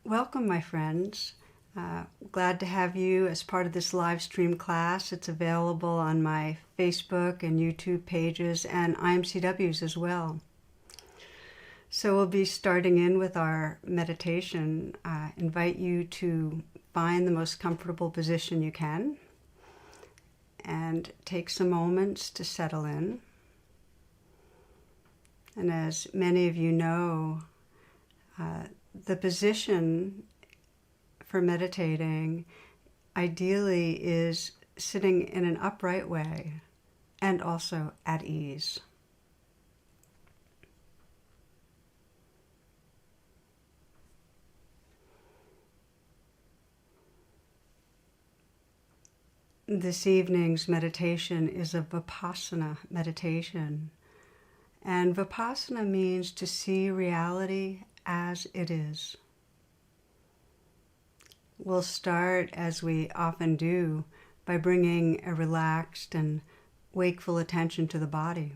Welcome, my friends. Glad to have you as part of this live stream class. It's available on my Facebook and YouTube pages and IMCWs as well. So we'll be starting in with our meditation. I invite you to find the most comfortable position you can and take some moments to settle in. And as many of you know, the position for meditating ideally is sitting in an upright way and also at ease. This evening's meditation is a Vipassana meditation. And Vipassana means to see reality as it is. We'll start, as we often do, by bringing a relaxed and wakeful attention to the body.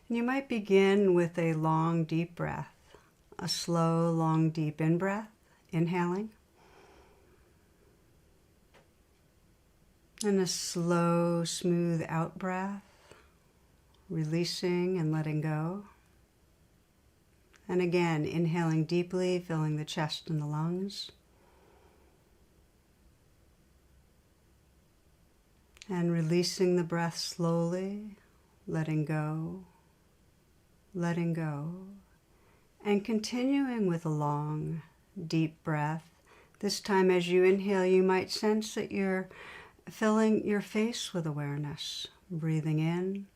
And you might begin with a long, deep breath, a slow, long, deep in-breath, inhaling, and a slow, smooth out-breath, releasing and letting go. And again, inhaling deeply, filling the chest and the lungs. And releasing the breath slowly, letting go, and continuing with a long, deep breath. This time as you inhale, you might sense that you're filling your face with awareness, breathing in.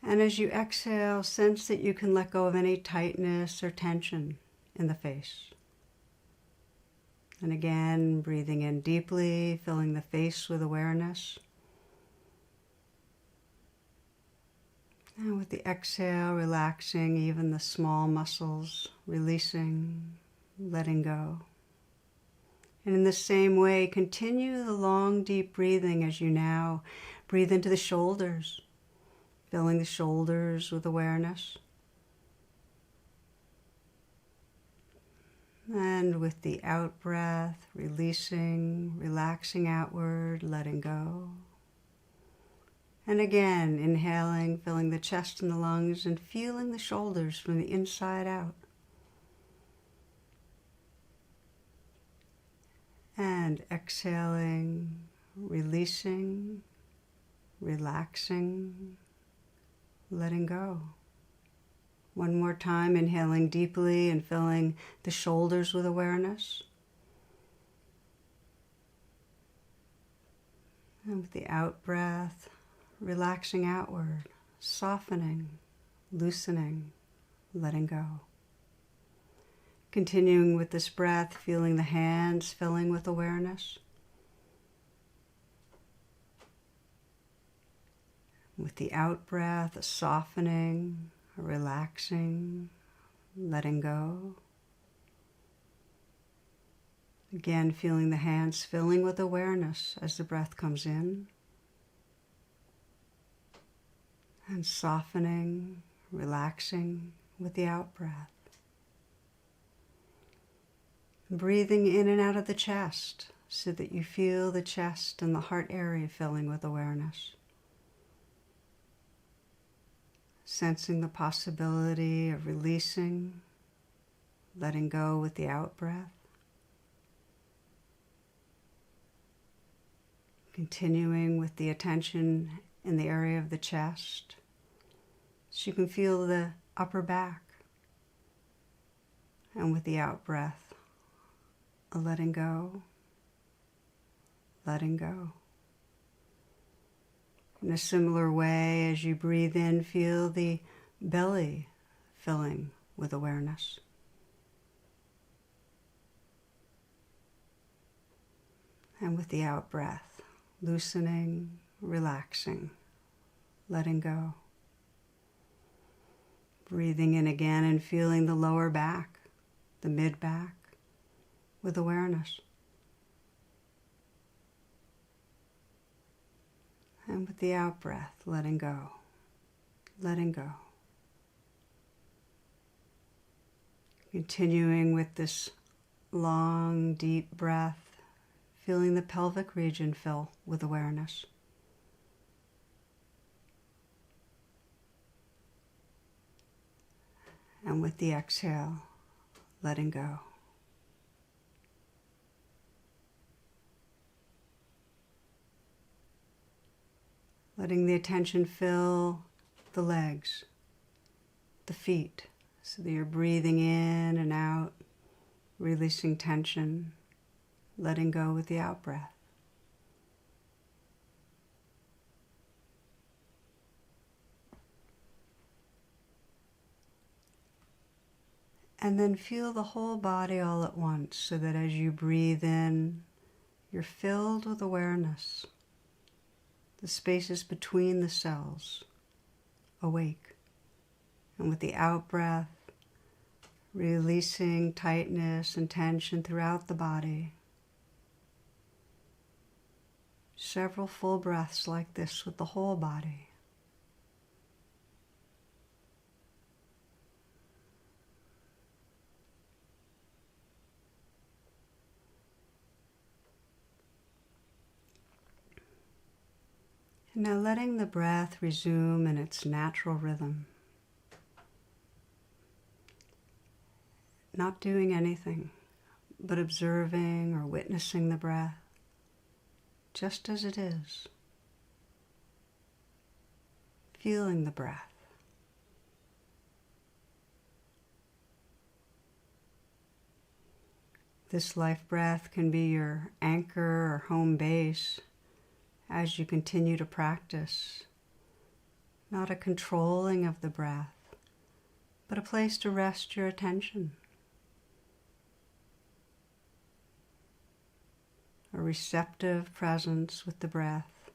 And as you exhale, sense that you can let go of any tightness or tension in the face. And again, breathing in deeply, filling the face with awareness. And with the exhale, relaxing even the small muscles, releasing, letting go. And in the same way, continue the long, deep breathing as you now breathe into the shoulders, filling the shoulders with awareness. And with the out-breath, releasing, relaxing outward, letting go. And again, inhaling, filling the chest and the lungs, and feeling the shoulders from the inside out. And exhaling, releasing, relaxing, letting go. One more time, inhaling deeply and filling the shoulders with awareness. And with the out-breath, relaxing outward, softening, loosening, letting go. Continuing with this breath, feeling the hands filling with awareness. With the out-breath, a softening, a relaxing, letting go. Again, feeling the hands filling with awareness as the breath comes in. And softening, relaxing with the out-breath. Breathing in and out of the chest so that you feel the chest and the heart area filling with awareness. Sensing the possibility of releasing, letting go with the out-breath. Continuing with the attention in the area of the chest, so you can feel the upper back. And with the out-breath, a letting go, letting go. In a similar way, as you breathe in, feel the belly filling with awareness. And with the out-breath, loosening, relaxing, letting go. Breathing in again and feeling the lower back, the mid-back, with awareness. And with the out-breath, letting go, letting go. Continuing with this long, deep breath, feeling the pelvic region fill with awareness. And with the exhale, letting go. Letting the attention fill the legs, the feet, so that you're breathing in and out, releasing tension, letting go with the out-breath. And then feel the whole body all at once, so that as you breathe in, you're filled with awareness. The spaces between the cells, awake. And with the out-breath, releasing tightness and tension throughout the body. Several full breaths like this with the whole body. And now letting the breath resume in its natural rhythm. Not doing anything, but observing or witnessing the breath, just as it is. Feeling the breath. This life breath can be your anchor or home base as you continue to practice. Not a controlling of the breath, but a place to rest your attention. A receptive presence with the breath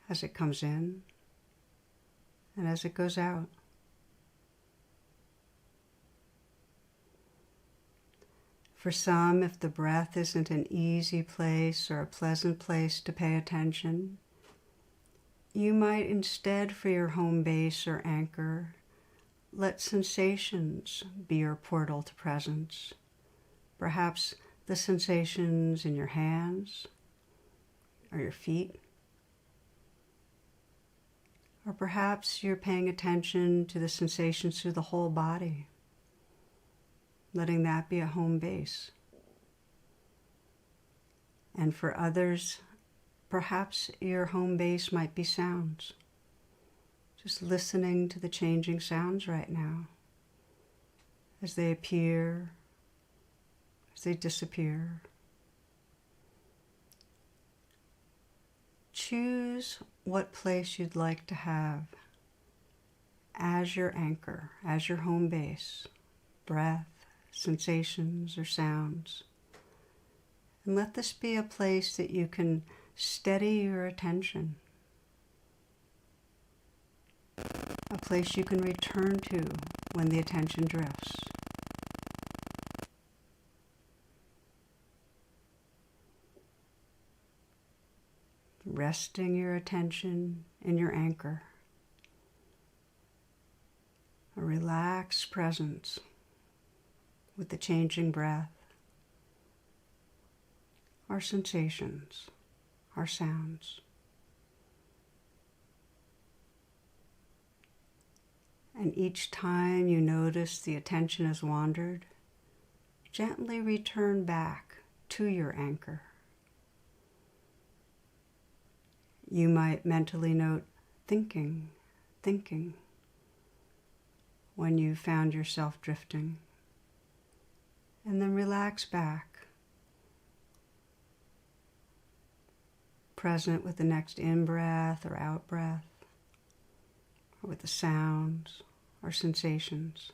as it comes in and as it goes out. For some, if the breath isn't an easy place or a pleasant place to pay attention, you might instead, for your home base or anchor, let sensations be your portal to presence. Perhaps the sensations in your hands or your feet. Or perhaps you're paying attention to the sensations through the whole body, letting that be a home base. And for others, perhaps your home base might be sounds. Just listening to the changing sounds right now as they appear, as they disappear. Choose what place you'd like to have as your anchor, as your home base, breath, sensations, or sounds. And let this be a place that you can steady your attention. A place you can return to when the attention drifts. Resting your attention in your anchor. A relaxed presence with the changing breath, our sensations, our sounds. And each time you notice the attention has wandered, gently return back to your anchor. You might mentally note thinking, when you found yourself drifting, and then relax back, present with the next in-breath or out-breath, or with the sounds or sensations.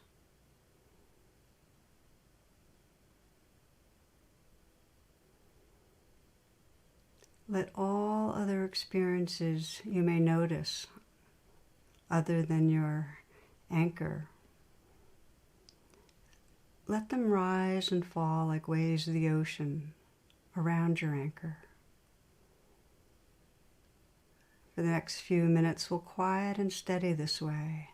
Let all other experiences you may notice, other than your anchor, let them rise and fall like waves of the ocean around your anchor. For the next few minutes, we'll quiet and steady this way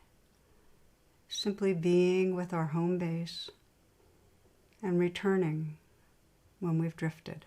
simply being with our home base and returning when we've drifted.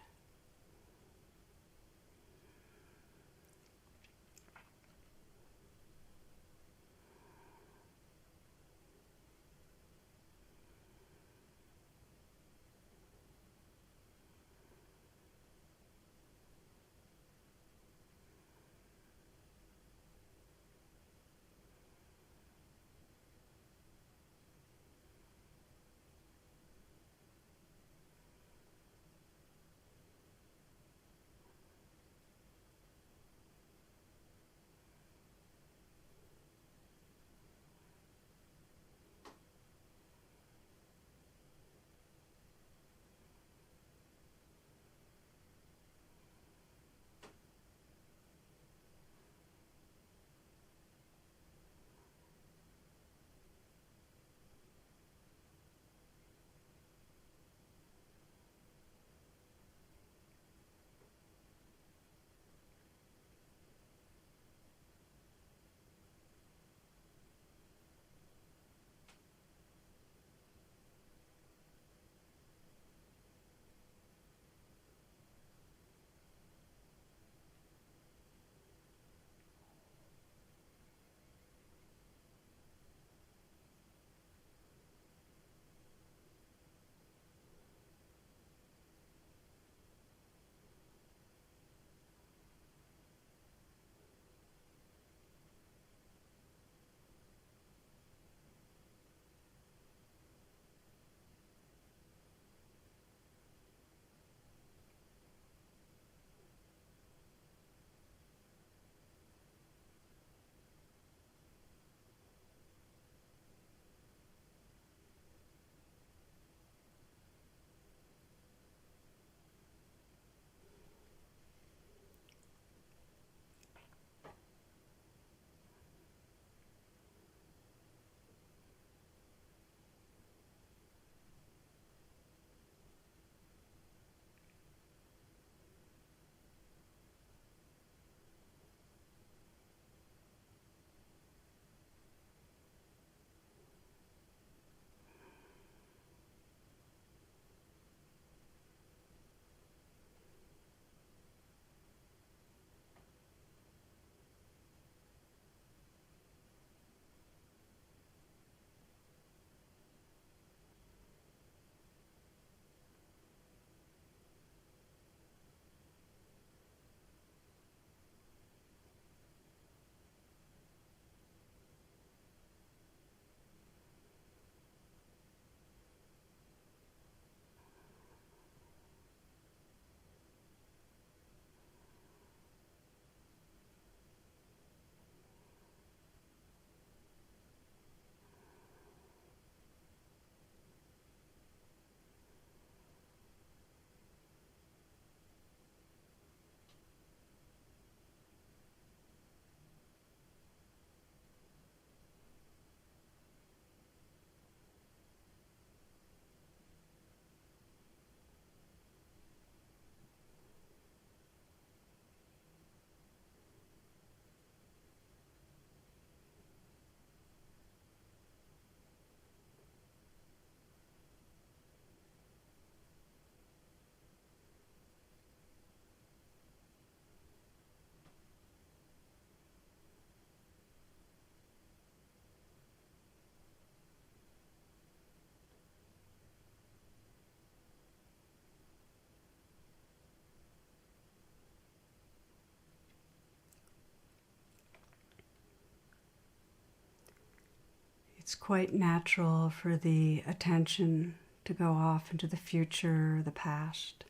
It's quite natural for the attention to go off into the future or the past.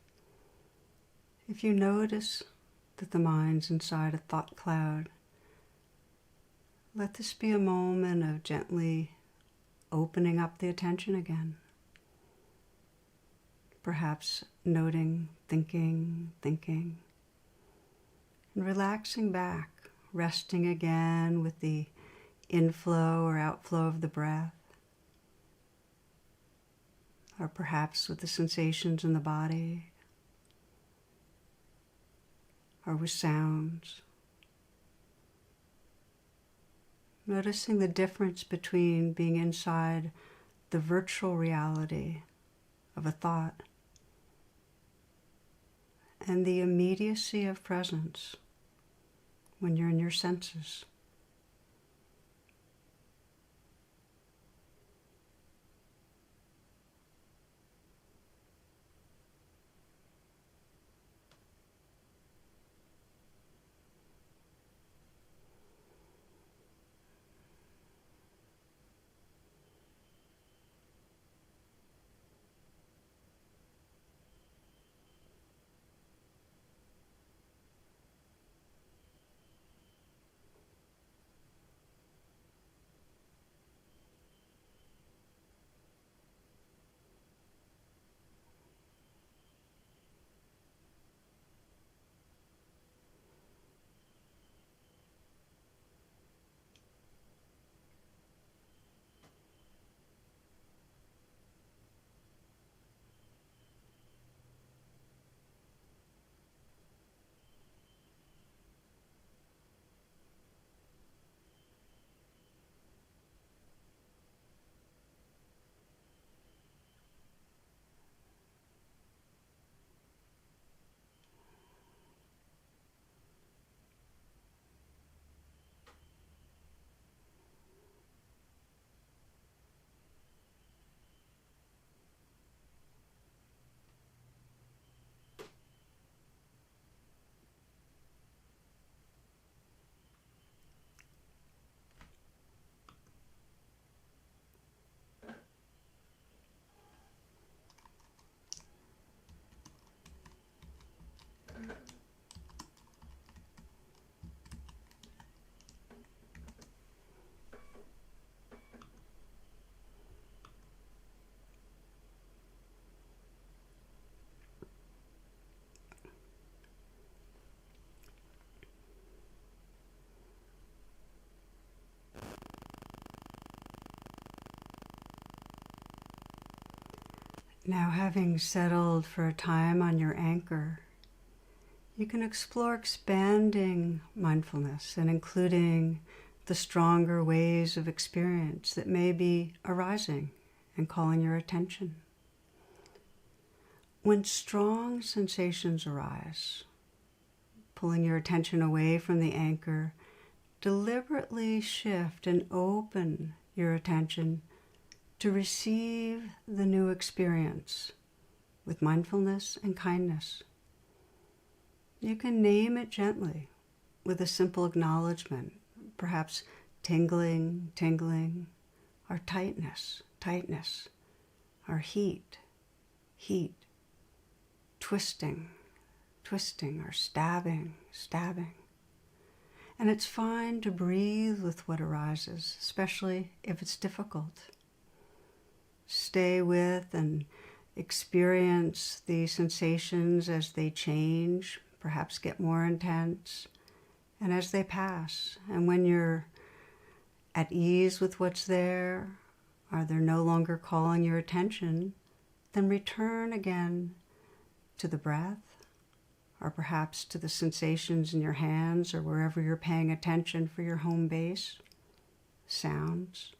If you notice that the mind's inside a thought cloud, let this be a moment of gently opening up the attention again. Perhaps noting, thinking, and relaxing back, resting again with the inflow or outflow of the breath, or perhaps with the sensations in the body, or with sounds. Noticing the difference between being inside the virtual reality of a thought and the immediacy of presence when you're in your senses. Now, having settled for a time on your anchor, you can explore expanding mindfulness and including the stronger ways of experience that may be arising and calling your attention. When strong sensations arise, pulling your attention away from the anchor, deliberately shift and open your attention to receive the new experience with mindfulness and kindness. You can name it gently with a simple acknowledgement, perhaps tingling, tingling, or tightness, tightness, or heat, heat, twisting, twisting, or stabbing, stabbing. And it's fine to breathe with what arises, especially if it's difficult. Stay with and experience the sensations as they change, perhaps get more intense, and as they pass. And when you're at ease with what's there, or they're no longer calling your attention, then return again to the breath, or perhaps to the sensations in your hands or wherever you're paying attention for your home base, sounds.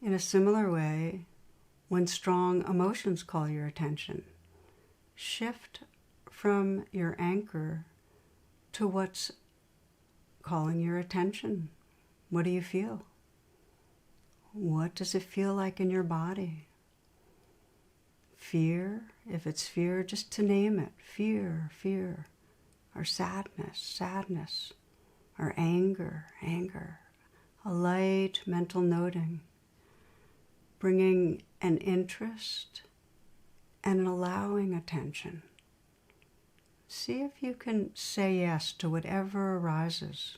In a similar way, when strong emotions call your attention, shift from your anchor to what's calling your attention. What do you feel? What does it feel like in your body? Fear, if it's fear, just to name it, fear, fear, or sadness, sadness, or anger, anger, a light mental noting, bringing an interest and an allowing attention. See if you can say yes to whatever arises,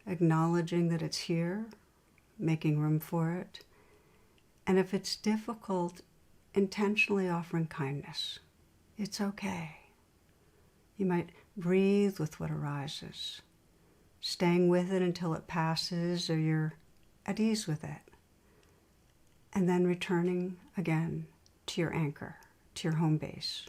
acknowledging that it's here, making room for it, and if it's difficult, intentionally offering kindness. It's okay. You might breathe with what arises, staying with it until it passes or you're at ease with it, and then returning again to your anchor, to your home base.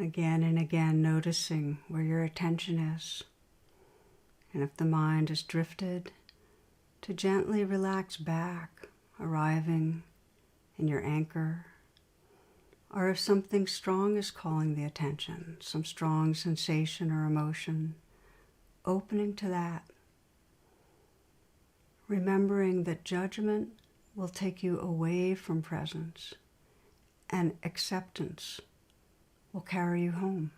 Again and again, noticing where your attention is. And if the mind has drifted, to gently relax back, arriving in your anchor. Or if something strong is calling the attention, some strong sensation or emotion, opening to that. Remembering that judgment will take you away from presence, and acceptance will carry you home.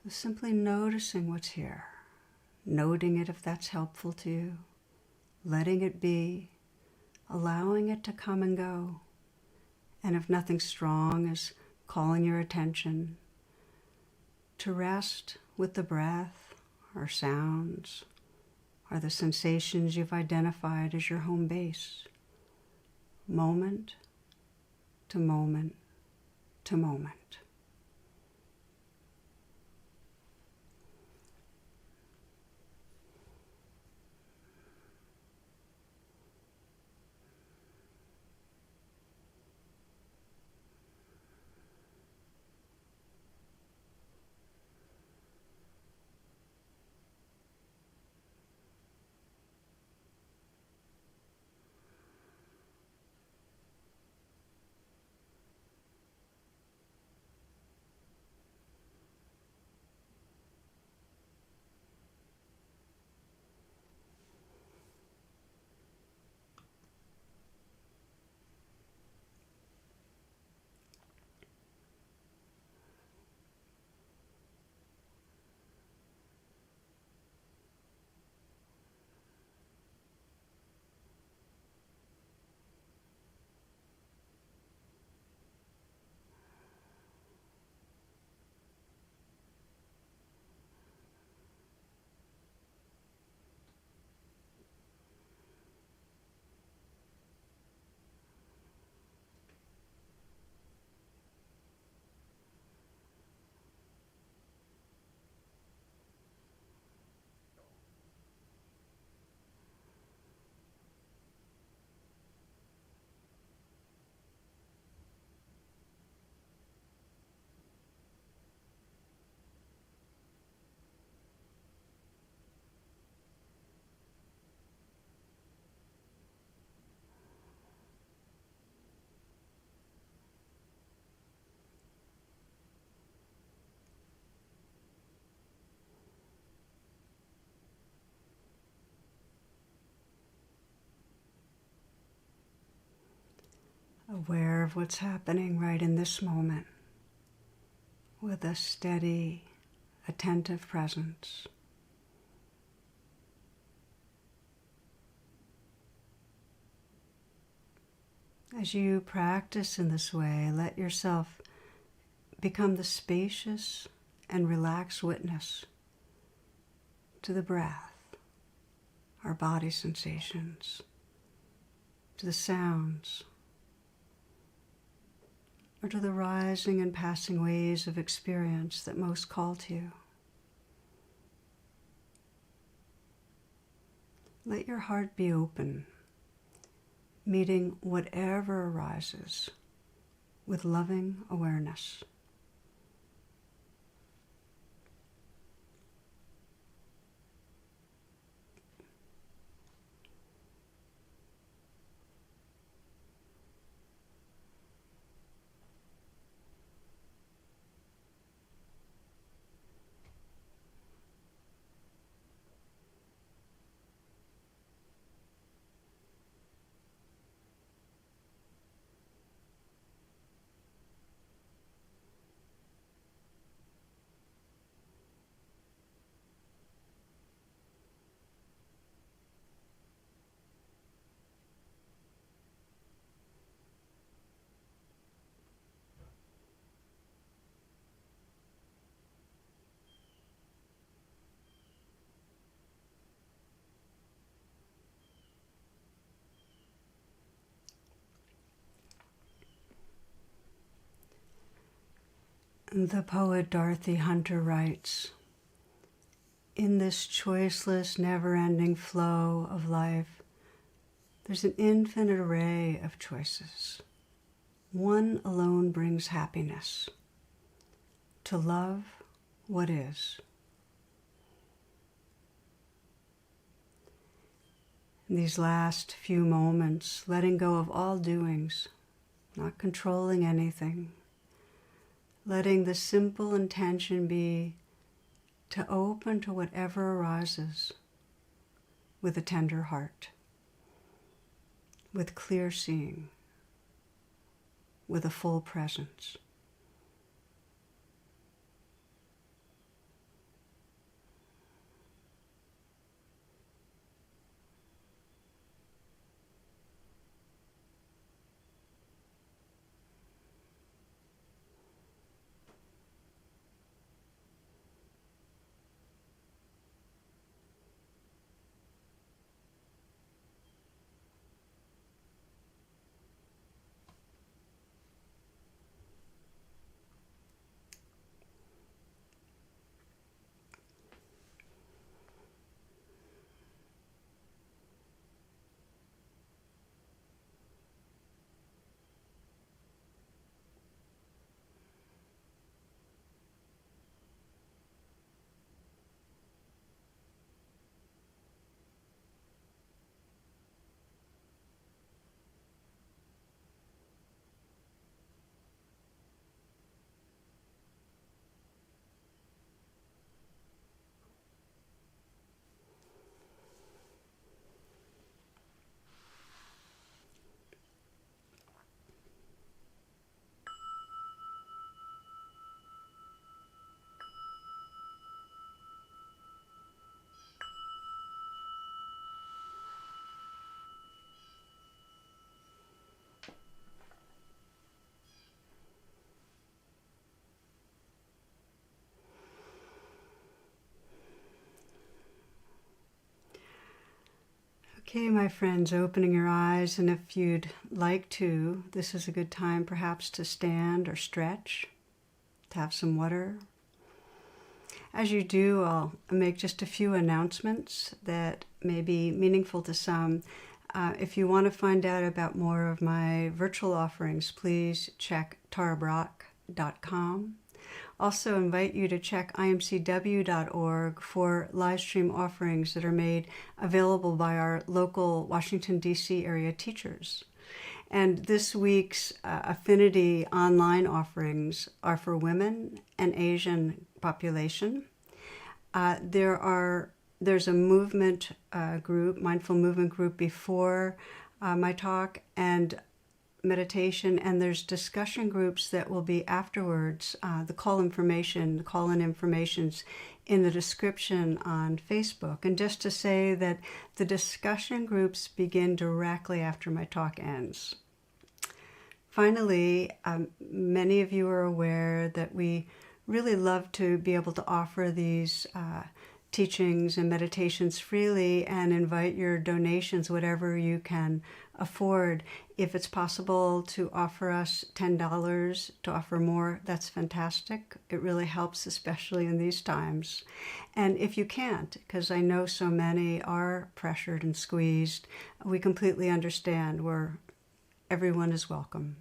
So simply noticing what's here, noting it if that's helpful to you, letting it be, allowing it to come and go. And if nothing strong is calling your attention, to rest with the breath or sounds or the sensations you've identified as your home base, moment to moment to moment. Aware of what's happening right in this moment with a steady, attentive presence. As you practice in this way, let yourself become the spacious and relaxed witness to the breath, our body sensations, to the sounds, or to the rising and passing waves of experience that most call to you. Let your heart be open, meeting whatever arises with loving awareness. The poet Dorothy Hunter writes, "In this choiceless, never-ending flow of life, there's an infinite array of choices. One alone brings happiness, to love what is. In these last few moments, letting go of all doings, not controlling anything, letting the simple intention be to open to whatever arises with a tender heart, with clear seeing, with a full presence. Okay, my friends, opening your eyes, and if you'd like to, this is a good time perhaps to stand or stretch, to have some water. As you do, I'll make just a few announcements that may be meaningful to some. If you want to find out about more of my virtual offerings, please check tarabrock.com. Also invite you to check imcw.org for live stream offerings that are made available by our local Washington, D.C. area teachers. And this week's Affinity online offerings are for women and Asian population. There's a movement group, mindful movement group before my talk and meditation, and there's discussion groups that will be afterwards. The call-in information's in the description on Facebook. And just to say that the discussion groups begin directly after my talk ends. Finally, many of you are aware that we really love to be able to offer these teachings and meditations freely and invite your donations, whatever you can afford. If it's possible to offer us $10 to offer more, that's fantastic. It really helps, especially in these times. And if you can't, because I know so many are pressured and squeezed, we completely understand. Everyone is welcome.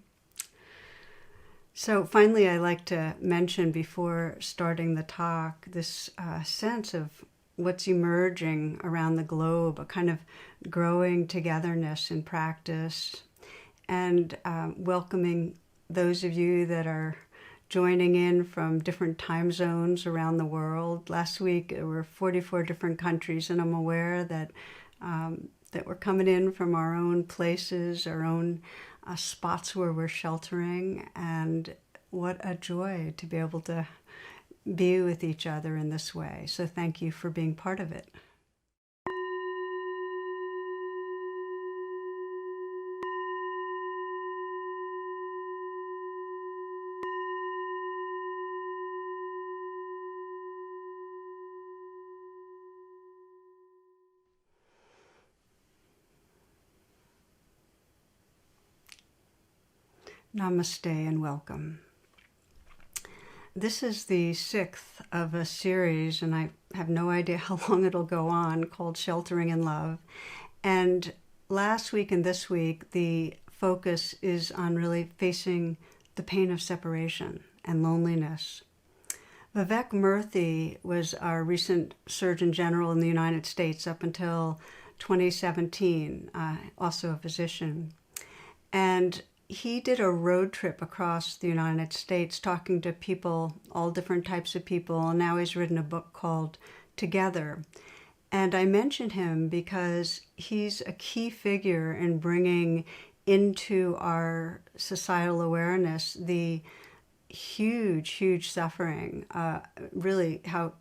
So finally, I like to mention before starting the talk this sense of what's emerging around the globe, a kind of growing togetherness in practice, and welcoming those of you that are joining in from different time zones around the world. Last week, there were 44 different countries, and I'm aware that we're coming in from our own places, our own spots where we're sheltering, and what a joy to be able to be with each other in this way. So thank you for being part of it. Namaste and welcome. This is the 6th of a series, and I have no idea how long it'll go on, called Sheltering in Love. And last week and this week, the focus is on really facing the pain of separation and loneliness. Vivek Murthy was our recent Surgeon General in the United States up until 2017, also a physician. And he did a road trip across the United States talking to people, all different types of people, and now he's written a book called Together. And I mentioned him because he's a key figure in bringing into our societal awareness the huge suffering, really how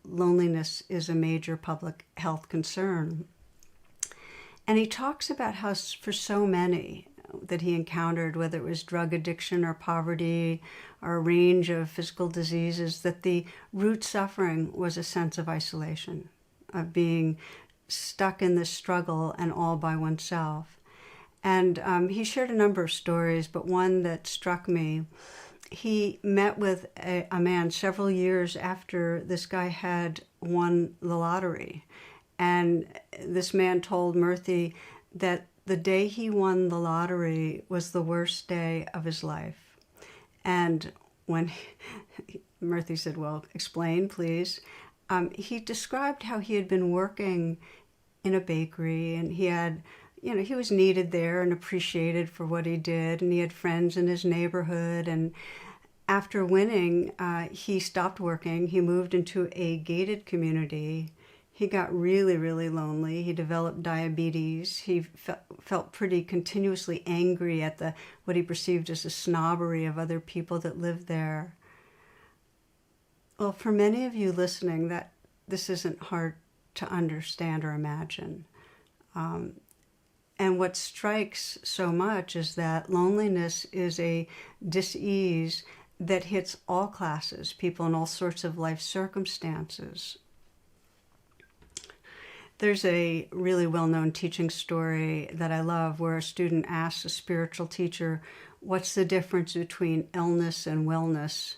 loneliness is a major public health concern. And he talks about how for so many that he encountered, whether it was drug addiction or poverty or a range of physical diseases, that the root suffering was a sense of isolation, of being stuck in this struggle and all by oneself. And he shared a number of stories, but one that struck me, he met with a man several years after this guy had won the lottery. And this man told Murthy that the day he won the lottery was the worst day of his life. And when Murthy said, well, explain, please, he described how he had been working in a bakery, and he had, he was needed there and appreciated for what he did, and he had friends in his neighborhood. And after winning, he stopped working. He moved into a gated community. He got really lonely. He developed diabetes. He felt pretty continuously angry at what he perceived as the snobbery of other people that lived there. Well, for many of you listening, that this isn't hard to understand or imagine. And what strikes so much is that loneliness is a dis-ease that hits all classes, people in all sorts of life circumstances. There's a really well-known teaching story that I love where a student asks a spiritual teacher, what's the difference between illness and wellness?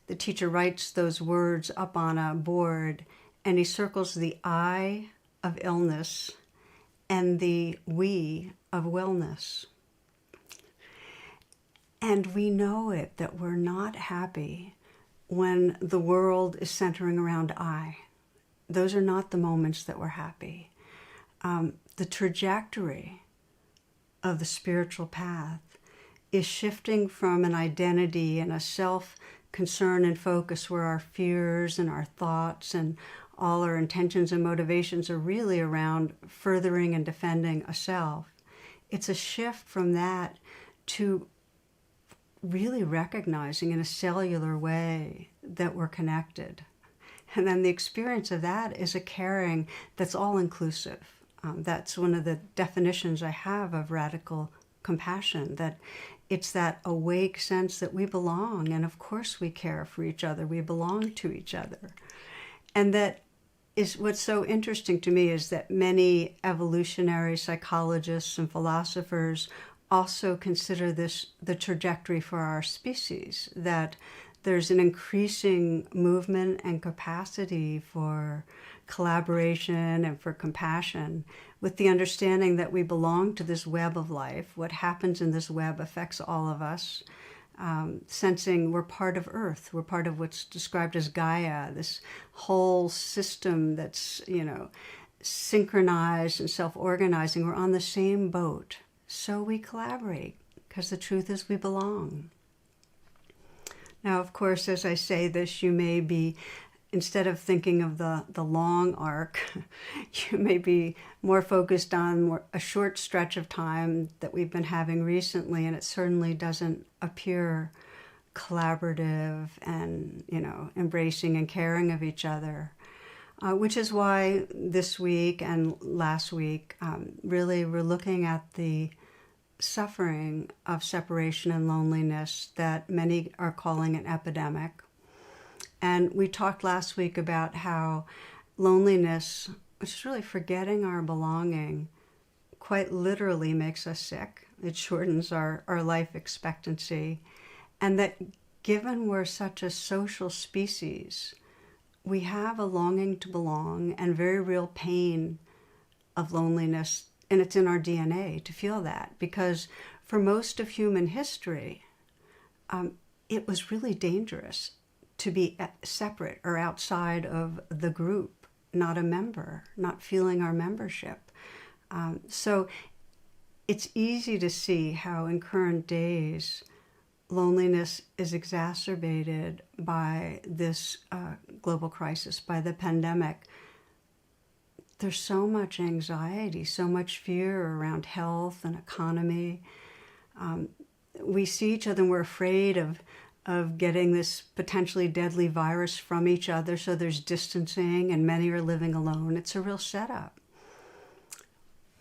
The teacher writes those words up on a board, and he circles the I of illness and the we of wellness. And we know it, that we're not happy when the world is centering around I. Those are not the moments that we're happy. The trajectory of the spiritual path is shifting from an identity and a self-concern and focus where our fears and our thoughts and all our intentions and motivations are really around furthering and defending a self. It's a shift from that to really recognizing in a cellular way that we're connected. And then the experience of that is a caring that's all-inclusive. That's one of the definitions I have of radical compassion, that it's that awake sense that we belong, and of course we care for each other, we belong to each other. And that is what's so interesting to me, is that many evolutionary psychologists and philosophers also consider this the trajectory for our species, that there's an increasing movement and capacity for collaboration and for compassion, with the understanding that we belong to this web of life. What happens in this web affects all of us. Sensing we're part of Earth, we're part of what's described as Gaia, this whole system that's, synchronized and self-organizing. We're on the same boat, so we collaborate, because the truth is we belong. Now, of course, as I say this, you may be, instead of thinking of the long arc, you may be more focused on a short stretch of time that we've been having recently, and it certainly doesn't appear collaborative and, embracing and caring of each other, which is why this week and last week, really we're looking at the suffering of separation and loneliness that many are calling an epidemic. And we talked last week about how loneliness, which is really forgetting our belonging, quite literally makes us sick. It shortens our life expectancy. And that given we're such a social species, we have a longing to belong and very real pain of loneliness. And it's in our DNA to feel that, because for most of human history, it was really dangerous to be separate or outside of the group, not a member, not feeling our membership. So it's easy to see how in current days loneliness is exacerbated by this global crisis, by the pandemic. There's so much anxiety, so much fear around health and economy. We see each other and we're afraid of getting this potentially deadly virus from each other, so there's distancing and many are living alone. It's a real setup.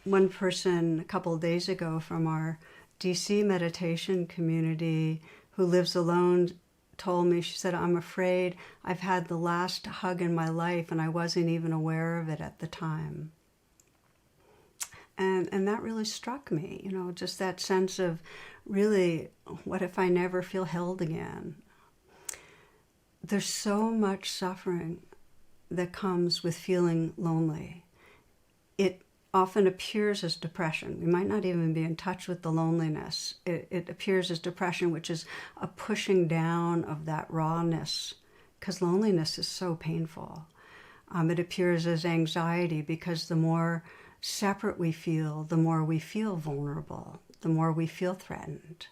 One person a couple of days ago from our DC meditation community who lives alone told me, she said, I'm afraid I've had the last hug in my life and I wasn't even aware of it at the time. And that really struck me, just that sense of really, what if I never feel held again? There's so much suffering that comes with feeling lonely. It often appears as depression. We might not even be in touch with the loneliness. It appears as depression, which is a pushing down of that rawness, because loneliness is so painful. It appears as anxiety, because the more separate we feel, the more we feel vulnerable, the more we feel threatened.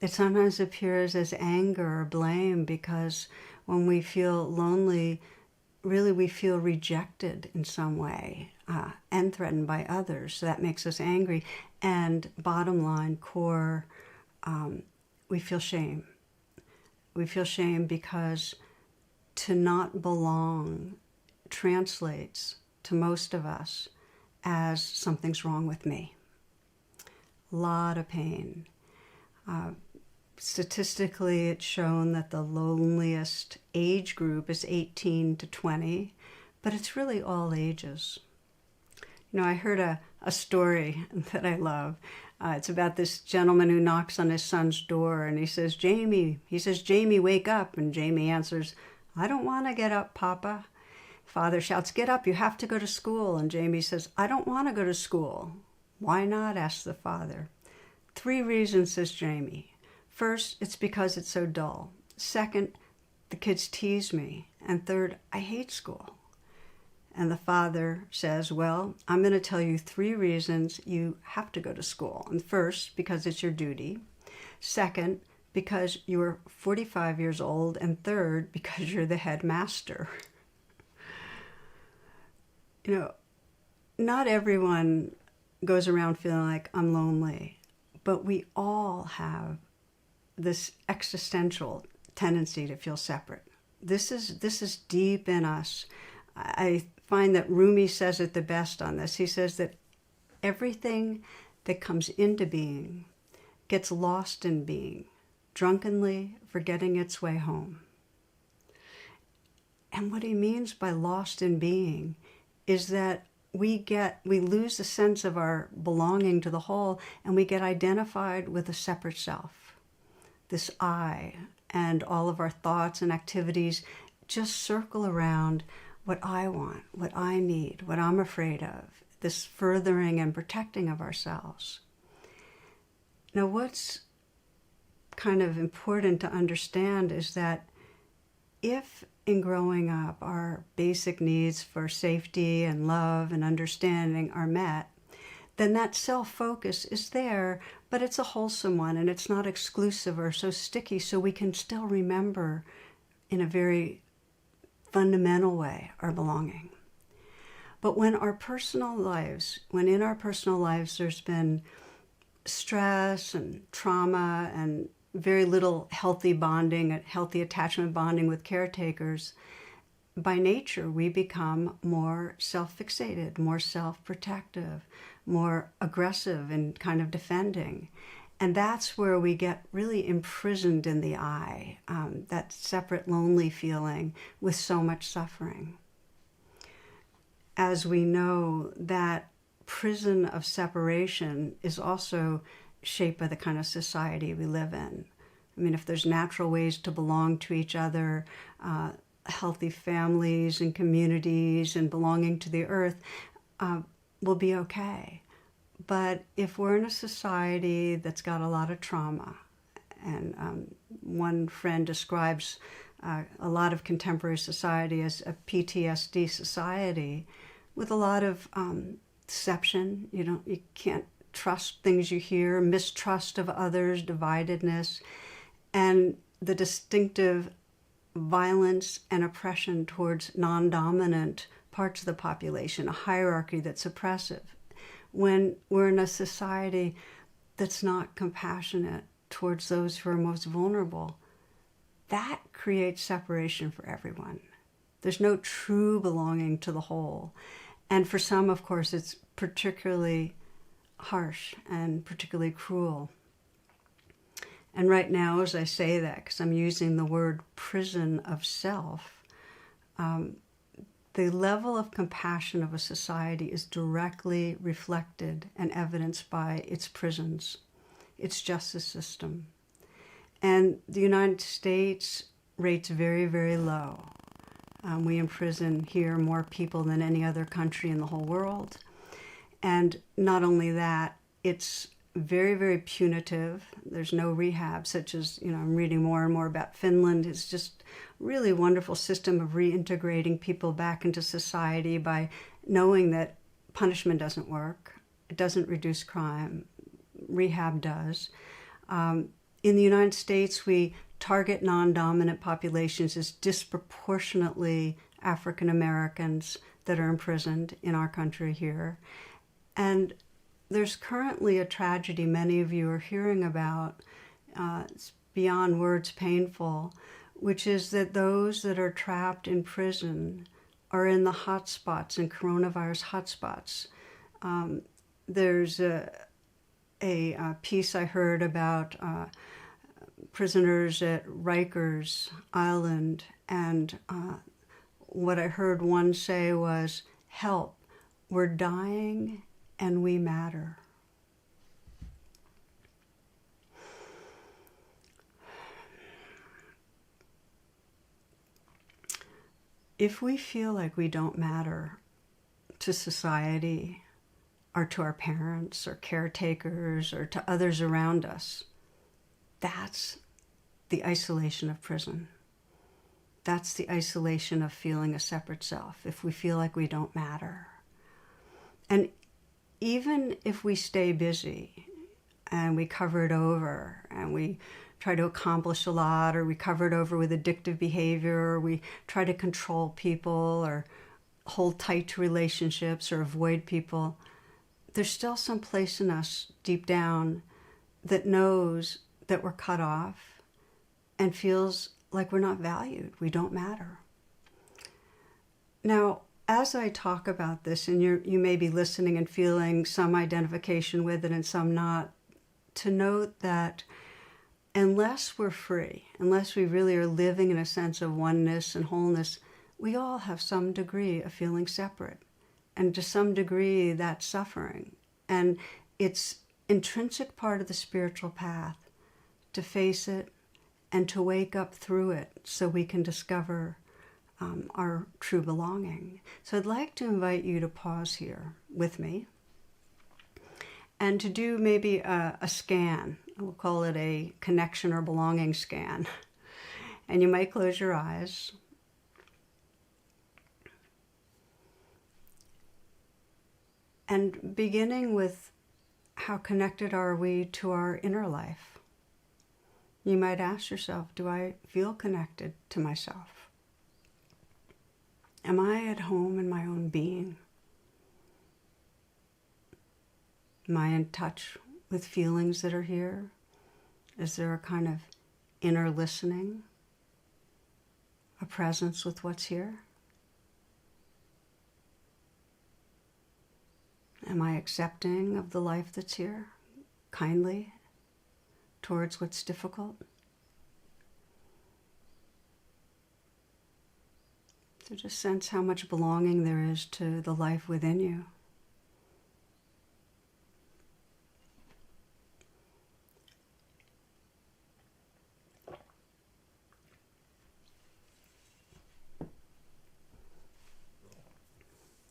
It sometimes appears as anger or blame, because when we feel lonely, really we feel rejected in some way and threatened by others. So that makes us angry. And bottom line, core, we feel shame. We feel shame because to not belong translates to most of us as something's wrong with me. A lot of pain. Statistically, it's shown that the loneliest age group is 18 to 20, but it's really all ages. I heard a story that I love. It's about this gentleman who knocks on his son's door and he says, Jamie, wake up. And Jamie answers, I don't want to get up, Papa. Father shouts, get up, you have to go to school. And Jamie says, I don't want to go to school. Why not? Asks the father. 3 reasons, says Jamie. First, it's because it's so dull. Second, the kids tease me. And third, I hate school. And the father says, well, I'm going to tell you 3 reasons you have to go to school. And first, because it's your duty. Second, because you're 45 years old. And third, because you're the headmaster. Not everyone goes around feeling like I'm lonely, but we all have this existential tendency to feel separate. This is deep in us. I find that Rumi says it the best on this. He says that everything that comes into being gets lost in being, drunkenly forgetting its way home. And what he means by lost in being is that we lose the sense of our belonging to the whole, and we get identified with a separate self. This I, and all of our thoughts and activities just circle around what I want, what I need, what I'm afraid of, this furthering and protecting of ourselves. Now, what's kind of important to understand is that if in growing up our basic needs for safety and love and understanding are met, then that self-focus is there, but it's a wholesome one and it's not exclusive or so sticky, so we can still remember in a very fundamental way our belonging. But when in our personal lives there's been stress and trauma and very little healthy bonding, healthy attachment bonding with caretakers, by nature we become more self-fixated, more self-protective, more aggressive and kind of defending. And that's where we get really imprisoned in the I, that separate, lonely feeling with so much suffering. As we know, that prison of separation is also shaped by the kind of society we live in. I mean, if there's natural ways to belong to each other, healthy families and communities and belonging to the earth, will be okay. But if we're in a society that's got a lot of trauma, and one friend describes a lot of contemporary society as a PTSD society with a lot of deception. You can't trust things you hear, mistrust of others, dividedness, and the distinctive violence and oppression towards non-dominant parts of the population, a hierarchy that's oppressive. When we're in a society that's not compassionate towards those who are most vulnerable, that creates separation for everyone. There's no true belonging to the whole. And for some, of course, it's particularly harsh and particularly cruel. And right now, as I say that, because I'm using the word prison of self, the level of compassion of a society is directly reflected and evidenced by its prisons, its justice system. And the United States rates very, very low. We imprison here more people than any other country in the whole world. And not only that, it's very, very punitive. There's no rehab, such as, I'm reading more and more about Finland. It's just really wonderful system of reintegrating people back into society by knowing that punishment doesn't work. It doesn't reduce crime. Rehab does. In the United States, we target non-dominant populations as disproportionately African Americans that are imprisoned in our country here. And there's currently a tragedy many of you are hearing about. It's beyond words painful, which is that those that are trapped in prison are in the hotspots, in coronavirus hotspots. There's a piece I heard about prisoners at Rikers Island, and what I heard one say was, "Help, we're dying and we matter." If we feel like we don't matter to society or to our parents or caretakers or to others around us, that's the isolation of prison. That's the isolation of feeling a separate self, if we feel like we don't matter. And even if we stay busy and we cover it over and we try to accomplish a lot, or we cover it over with addictive behavior, or we try to control people or hold tight to relationships or avoid people, there's still some place in us deep down that knows that we're cut off and feels like we're not valued, we don't matter. Now, as I talk about this, and you may be listening and feeling some identification with it and some not, to note that unless we're free, unless we really are living in a sense of oneness and wholeness, we all have some degree of feeling separate. And to some degree, that's suffering. And it's intrinsic part of the spiritual path to face it and to wake up through it so we can discover our true belonging. So I'd like to invite you to pause here with me and to do maybe a scan. We'll call it a connection or belonging scan. And you might close your eyes. And beginning with, how connected are we to our inner life? You might ask yourself, do I feel connected to myself? Am I at home in my own being? Am I in touch with feelings that are here? Is there a kind of inner listening, a presence with what's here? Am I accepting of the life that's here, kindly, towards what's difficult? So just sense how much belonging there is to the life within you.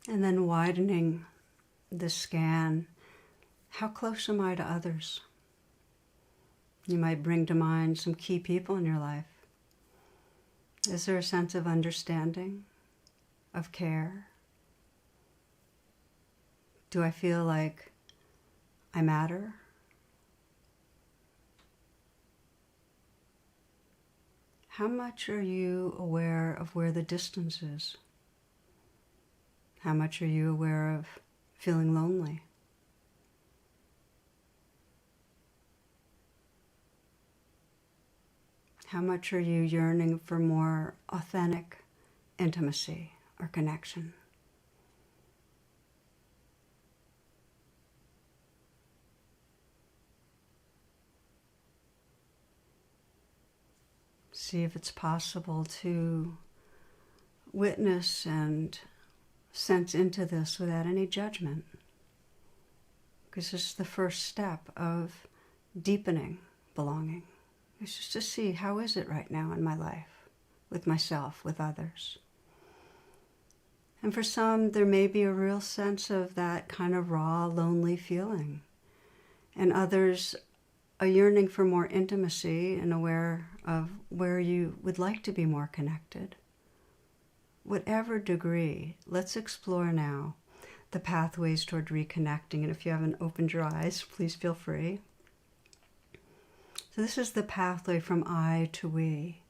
And then widening the scan, how close am I to others? You might bring to mind some key people in your life. Is there a sense of understanding, of care? Do I feel like I matter? How much are you aware of where the distance is? How much are you aware of feeling lonely? How much are you yearning for more authentic intimacy or connection? See if it's possible to witness and sense into this without any judgment. Because this is the first step of deepening belonging. It's just to see, how is it right now in my life, with myself, with others? And for some, there may be a real sense of that kind of raw, lonely feeling. And others, a yearning for more intimacy and aware of where you would like to be more connected. Whatever degree, let's explore now the pathways toward reconnecting. And if you haven't opened your eyes, please feel free. So this is the pathway from I to we.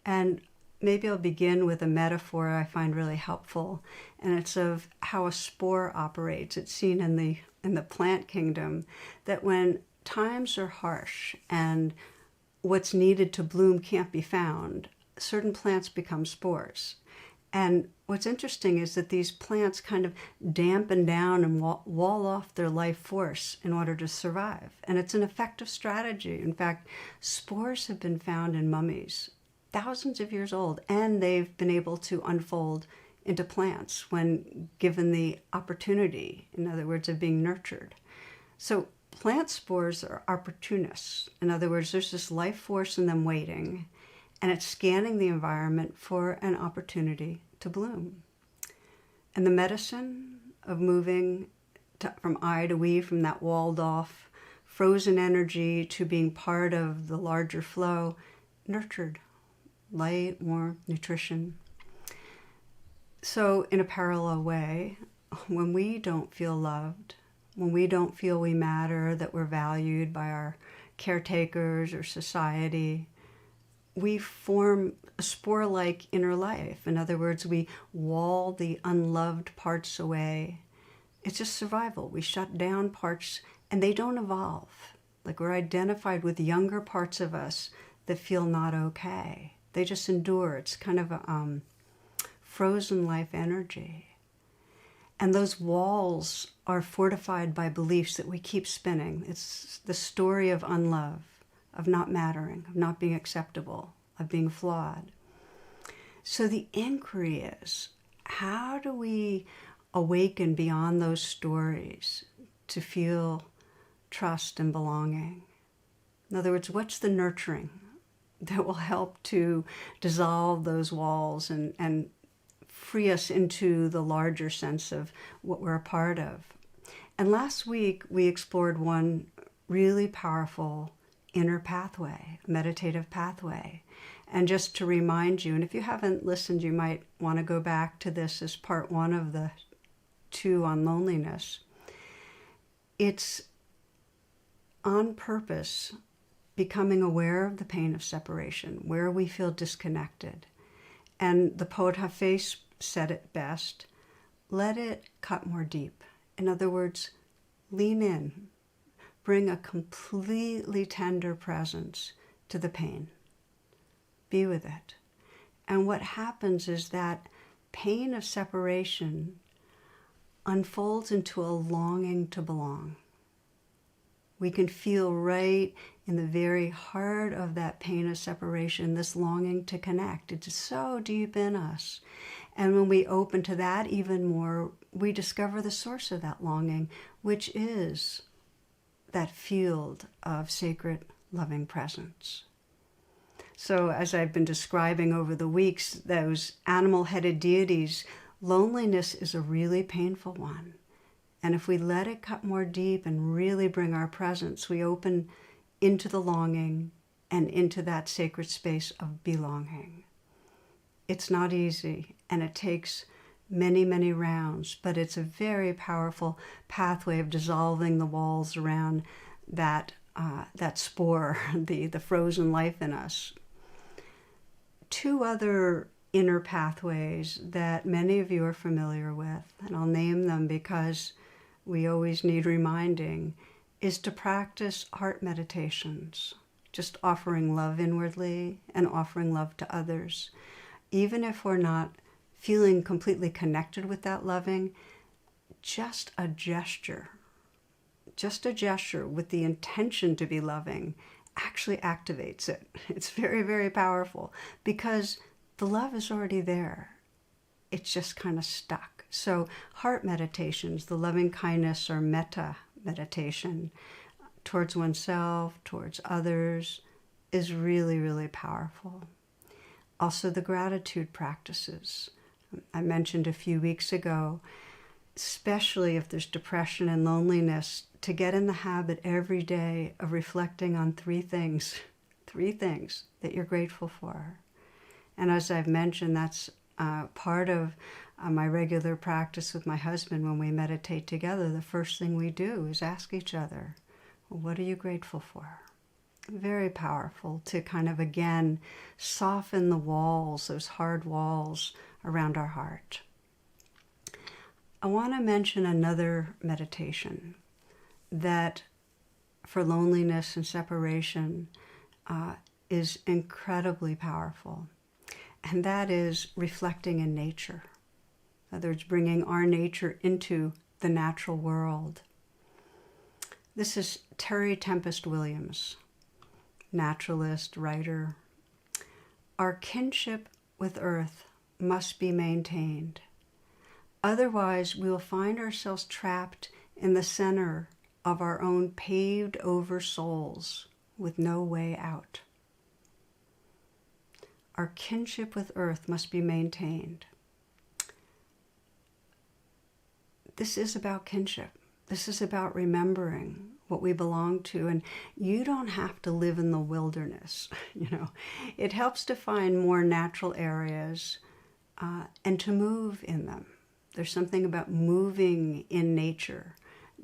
And maybe I'll begin with a metaphor I find really helpful, and it's of how a spore operates. It's seen in the plant kingdom that when times are harsh and what's needed to bloom can't be found, certain plants become spores. And what's interesting is that these plants kind of dampen down and wall off their life force in order to survive. And it's an effective strategy. In fact, spores have been found in mummies, thousands of years old, and they've been able to unfold into plants when given the opportunity, in other words, of being nurtured. So plant spores are opportunists. In other words, there's this life force in them waiting, and it's scanning the environment for an opportunity to bloom. And the medicine of moving from I to we, from that walled off, frozen energy to being part of the larger flow, nurtured, light, warmth, nutrition. So in a parallel way, when we don't feel loved, when we don't feel we matter, that we're valued by our caretakers or society, we form a spore-like inner life. In other words, we wall the unloved parts away. It's just survival. We shut down parts and they don't evolve. Like we're identified with younger parts of us that feel not okay. They just endure. It's kind of a frozen life energy. And those walls are fortified by beliefs that we keep spinning. It's the story of unlove, of not mattering, of not being acceptable, of being flawed. So the inquiry is, how do we awaken beyond those stories to feel trust and belonging? In other words, what's the nurturing that will help to dissolve those walls and free us into the larger sense of what we're a part of? And last week, we explored one really powerful inner pathway, meditative pathway. And just to remind you, and if you haven't listened, you might want to go back to this as part one of the 2 on loneliness. It's on purpose becoming aware of the pain of separation, where we feel disconnected. And the poet Hafez said it best, let it cut more deep. In other words, lean in, bring a completely tender presence to the pain. Be with it. And what happens is that pain of separation unfolds into a longing to belong. We can feel right in the very heart of that pain of separation, this longing to connect. It's so deep in us. And when we open to that even more, we discover the source of that longing, which is that field of sacred, loving presence. So as I've been describing over the weeks, those animal-headed deities, loneliness is a really painful one. And if we let it cut more deep and really bring our presence, we open into the longing and into that sacred space of belonging. It's not easy, and it takes many, many rounds, but it's a very powerful pathway of dissolving the walls around that spore, the frozen life in us. Two other inner pathways that many of you are familiar with, and I'll name them because we always need reminding, is to practice heart meditations, just offering love inwardly and offering love to others. Even if we're not feeling completely connected with that loving, just a gesture with the intention to be loving actually activates it. It's very, very powerful because the love is already there. It's just kind of stuck. So heart meditations, the loving kindness or metta meditation towards oneself, towards others, is really, really powerful. Also the gratitude practices. I mentioned a few weeks ago, especially if there's depression and loneliness, to get in the habit every day of reflecting on three things that you're grateful for. And as I've mentioned, that's part of my regular practice with my husband. When we meditate together, the first thing we do is ask each other, well, what are you grateful for? Very powerful to kind of, again, soften the walls, those hard walls around our heart. I want to mention another meditation that for loneliness and separation is incredibly powerful. And that is reflecting in nature. In other words, bringing our nature into the natural world. This is Terry Tempest Williams, naturalist, writer. Our kinship with earth must be maintained. Otherwise, we will find ourselves trapped in the center of our own paved over souls with no way out. Our kinship with earth must be maintained. This is about kinship. This is about remembering what we belong to. And you don't have to live in the wilderness. It helps to find more natural areas and to move in them. There's something about moving in nature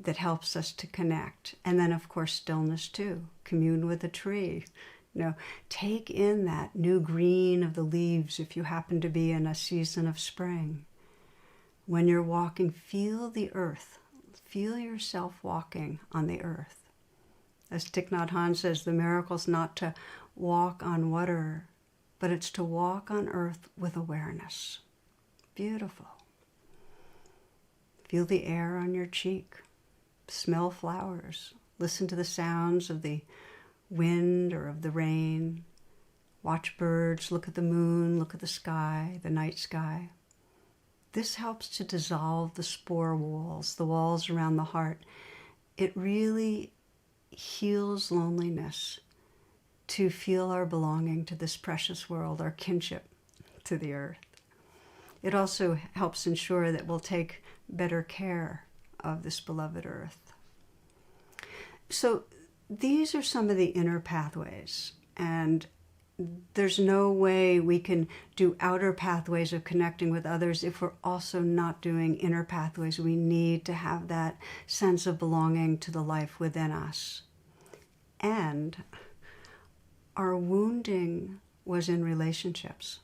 that helps us to connect. And then, of course, stillness too. Commune with a tree. Take in that new green of the leaves if you happen to be in a season of spring. When you're walking, feel the earth. Feel yourself walking on the earth. As Thich Nhat Hanh says, the miracle's not to walk on water, but it's to walk on earth with awareness. Beautiful. Feel the air on your cheek. Smell flowers. Listen to the sounds of the wind or of the rain. Watch birds, look at the moon, look at the sky, the night sky. This helps to dissolve the spore walls, the walls around the heart. It really heals loneliness to feel our belonging to this precious world, our kinship to the earth. It also helps ensure that we'll take better care of this beloved earth. So these are some of the inner pathways, and there's no way we can do outer pathways of connecting with others if we're also not doing inner pathways. We need to have that sense of belonging to the life within us. And our wounding was in relationships.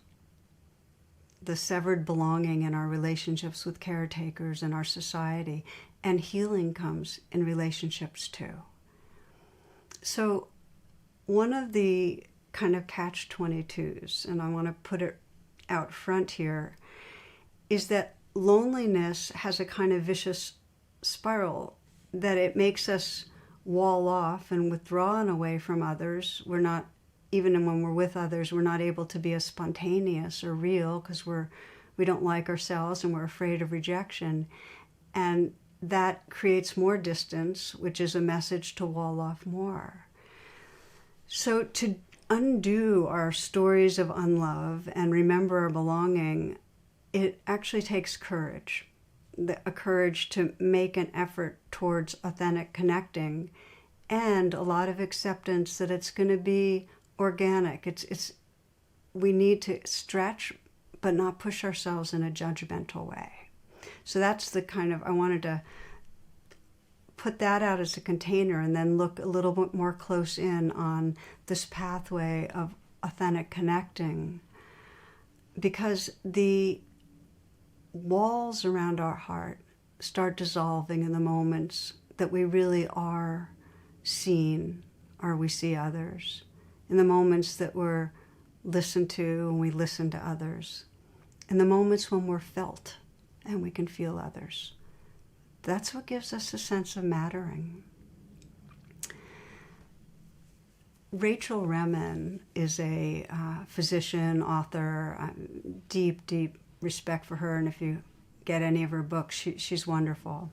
The severed belonging in our relationships with caretakers in our society, and healing comes in relationships too. So one of the kind of catch-22s, and I want to put it out front here, is that loneliness has a kind of vicious spiral that it makes us wall off and withdrawn away from others. We're not, even when we're with others, we're not able to be as spontaneous or real because we don't like ourselves and we're afraid of rejection. And that creates more distance, which is a message to wall off more. So to undo our stories of unlove and remember our belonging, it actually takes courage. A courage to make an effort towards authentic connecting, and a lot of acceptance that it's going to be organic. We need to stretch, but not push ourselves in a judgmental way. So that's the kind of, I wanted to put that out as a container and then look a little bit more close in on this pathway of authentic connecting, because the walls around our heart start dissolving in the moments that we really are seen or we see others, in the moments that we're listened to and we listen to others, in the moments when we're felt and we can feel others. That's what gives us a sense of mattering. Rachel Remen is a physician, author, deep, deep respect for her, and if you get any of her books, she's wonderful.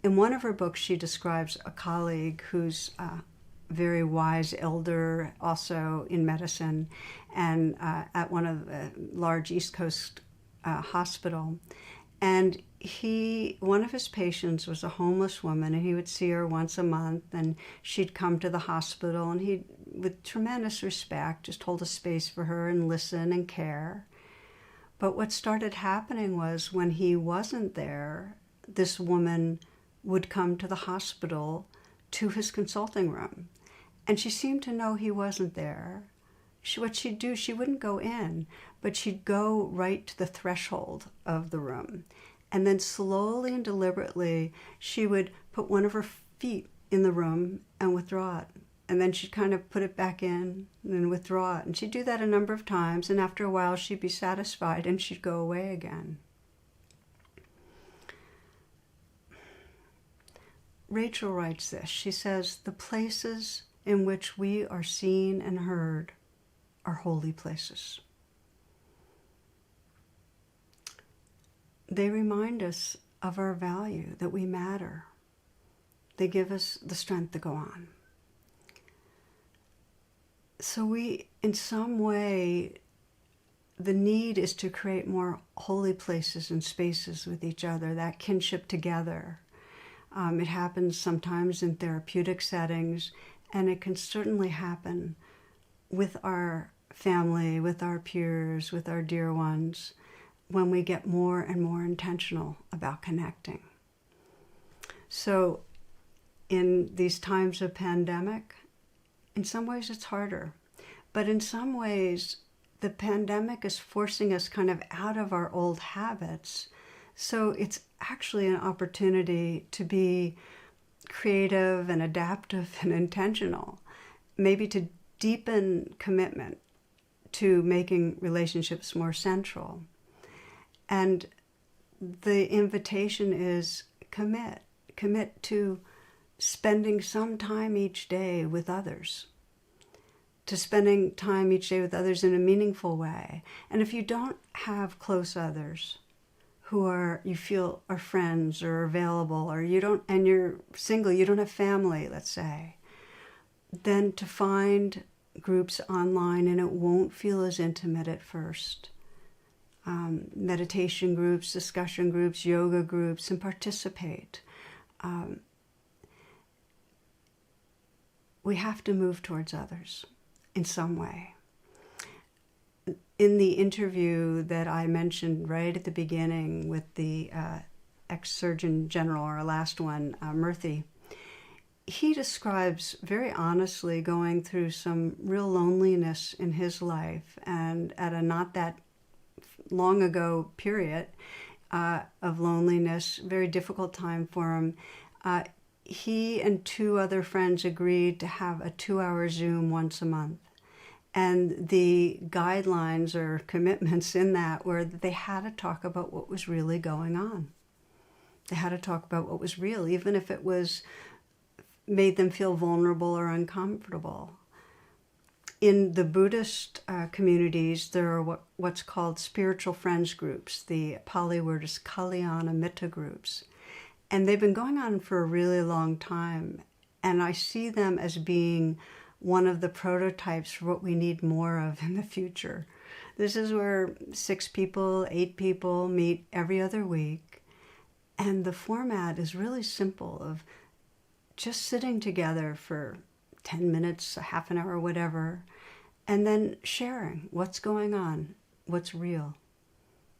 In one of her books, she describes a colleague who's a very wise elder, also in medicine, and at one of the large East Coast hospital. And one of his patients was a homeless woman, and he would see her once a month, and she'd come to the hospital, and he, with tremendous respect, just hold a space for her and listen and care. But what started happening was when he wasn't there, this woman would come to the hospital to his consulting room, and she seemed to know he wasn't there. What she'd do, she wouldn't go in, but she'd go right to the threshold of the room. And then slowly and deliberately, she would put one of her feet in the room and withdraw it. And then she'd kind of put it back in and then withdraw it. And she'd do that a number of times. And after a while, she'd be satisfied and she'd go away again. Rachel writes this. She says, "The places in which we are seen and heard are holy places. They remind us of our value, that we matter. They give us the strength to go on." So we, in some way, the need is to create more holy places and spaces with each other, that kinship together. It happens sometimes in therapeutic settings, and it can certainly happen with our family, with our peers, with our dear ones, when we get more and more intentional about connecting. So in these times of pandemic, in some ways it's harder, but in some ways the pandemic is forcing us kind of out of our old habits. So it's actually an opportunity to be creative and adaptive and intentional, maybe to deepen commitment to making relationships more central. And the invitation is commit to spending some time each day with others, to spending time each day with others in a meaningful way. And if you don't have close others who you feel are friends or available, or you don't, and you're single, you don't have family, let's say, then to find groups online, and it won't feel as intimate at first. Meditation groups, discussion groups, yoga groups, and participate. We have to move towards others in some way. In the interview that I mentioned right at the beginning with the ex-Surgeon General, our last one, Murthy, he describes very honestly going through some real loneliness in his life, and at a not that long ago period of loneliness, very difficult time for him. He and two other friends agreed to have a 2-hour Zoom once a month. And the guidelines or commitments in that were that they had to talk about what was really going on. They had to talk about what was real, even if it made them feel vulnerable or uncomfortable. In the Buddhist communities, there are what's called spiritual friends groups. The Pali word is Kalyana Mitta groups. And they've been going on for a really long time. And I see them as being one of the prototypes for what we need more of in the future. This is where 6 people, 8 people meet every other week. And the format is really simple, of just sitting together for 10 minutes, a half an hour, whatever, and then sharing what's going on, what's real,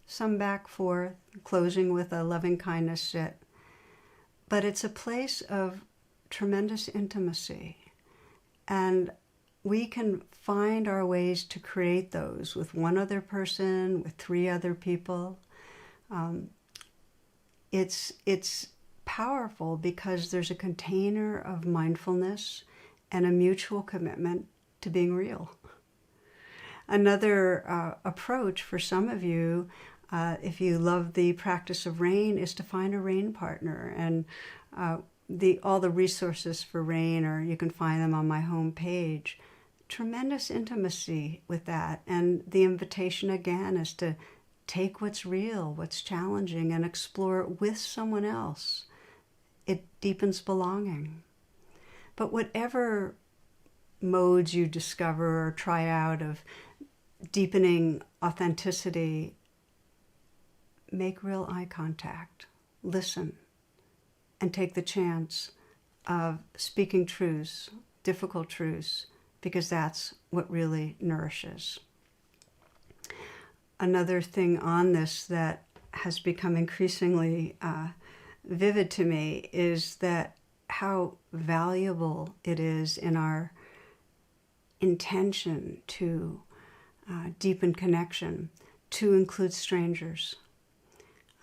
some back forth, closing with a loving kindness sit. But it's a place of tremendous intimacy. And we can find our ways to create those with one other person, with 3 other people. It's powerful because there's a container of mindfulness and a mutual commitment to being real. Another approach for some of you, if you love the practice of rain, is to find a rain partner. And all the resources for rain, or you can find them on my homepage. Tremendous intimacy with that. And the invitation again is to take what's real, what's challenging, and explore it with someone else. It deepens belonging. But whatever modes you discover or try out of deepening authenticity, make real eye contact, listen, and take the chance of speaking truths, difficult truths, because that's what really nourishes. Another thing on this that has become increasingly vivid to me is that how valuable it is in our intention to deepen connection to include strangers.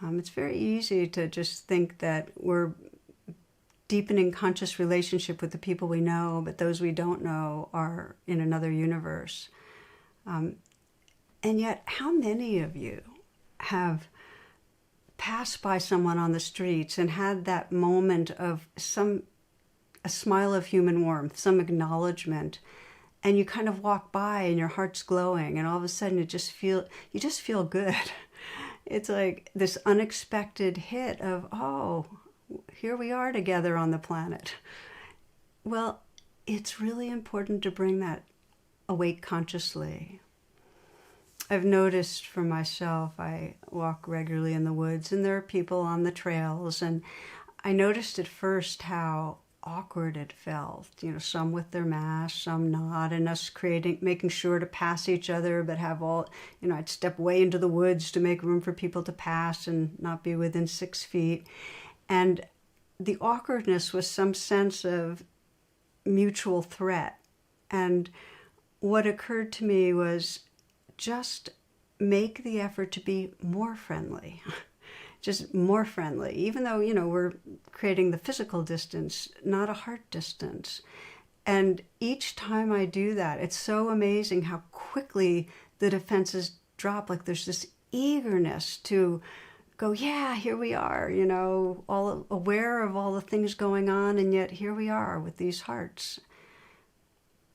It's very easy to just think that we're deepening conscious relationship with the people we know, but those we don't know are in another universe. And yet, how many of you have passed by someone on the streets and had that moment of a smile of human warmth, some acknowledgement, and you kind of walk by and your heart's glowing, and all of a sudden you just feel good. It's like this unexpected hit of, oh, here we are together on the planet. Well, it's really important to bring that awake consciously. I've noticed for myself, I walk regularly in the woods and there are people on the trails, and I noticed at first how awkward it felt, some with their masks, some not, and us making sure to pass each other, but have I'd step way into the woods to make room for people to pass and not be within 6 feet. And the awkwardness was some sense of mutual threat. And what occurred to me was just make the effort to be more friendly. Just more friendly, even though, we're creating the physical distance, not a heart distance. And each time I do that, it's so amazing how quickly the defenses drop. Like there's this eagerness to go, yeah, here we are, all aware of all the things going on, and yet here we are with these hearts.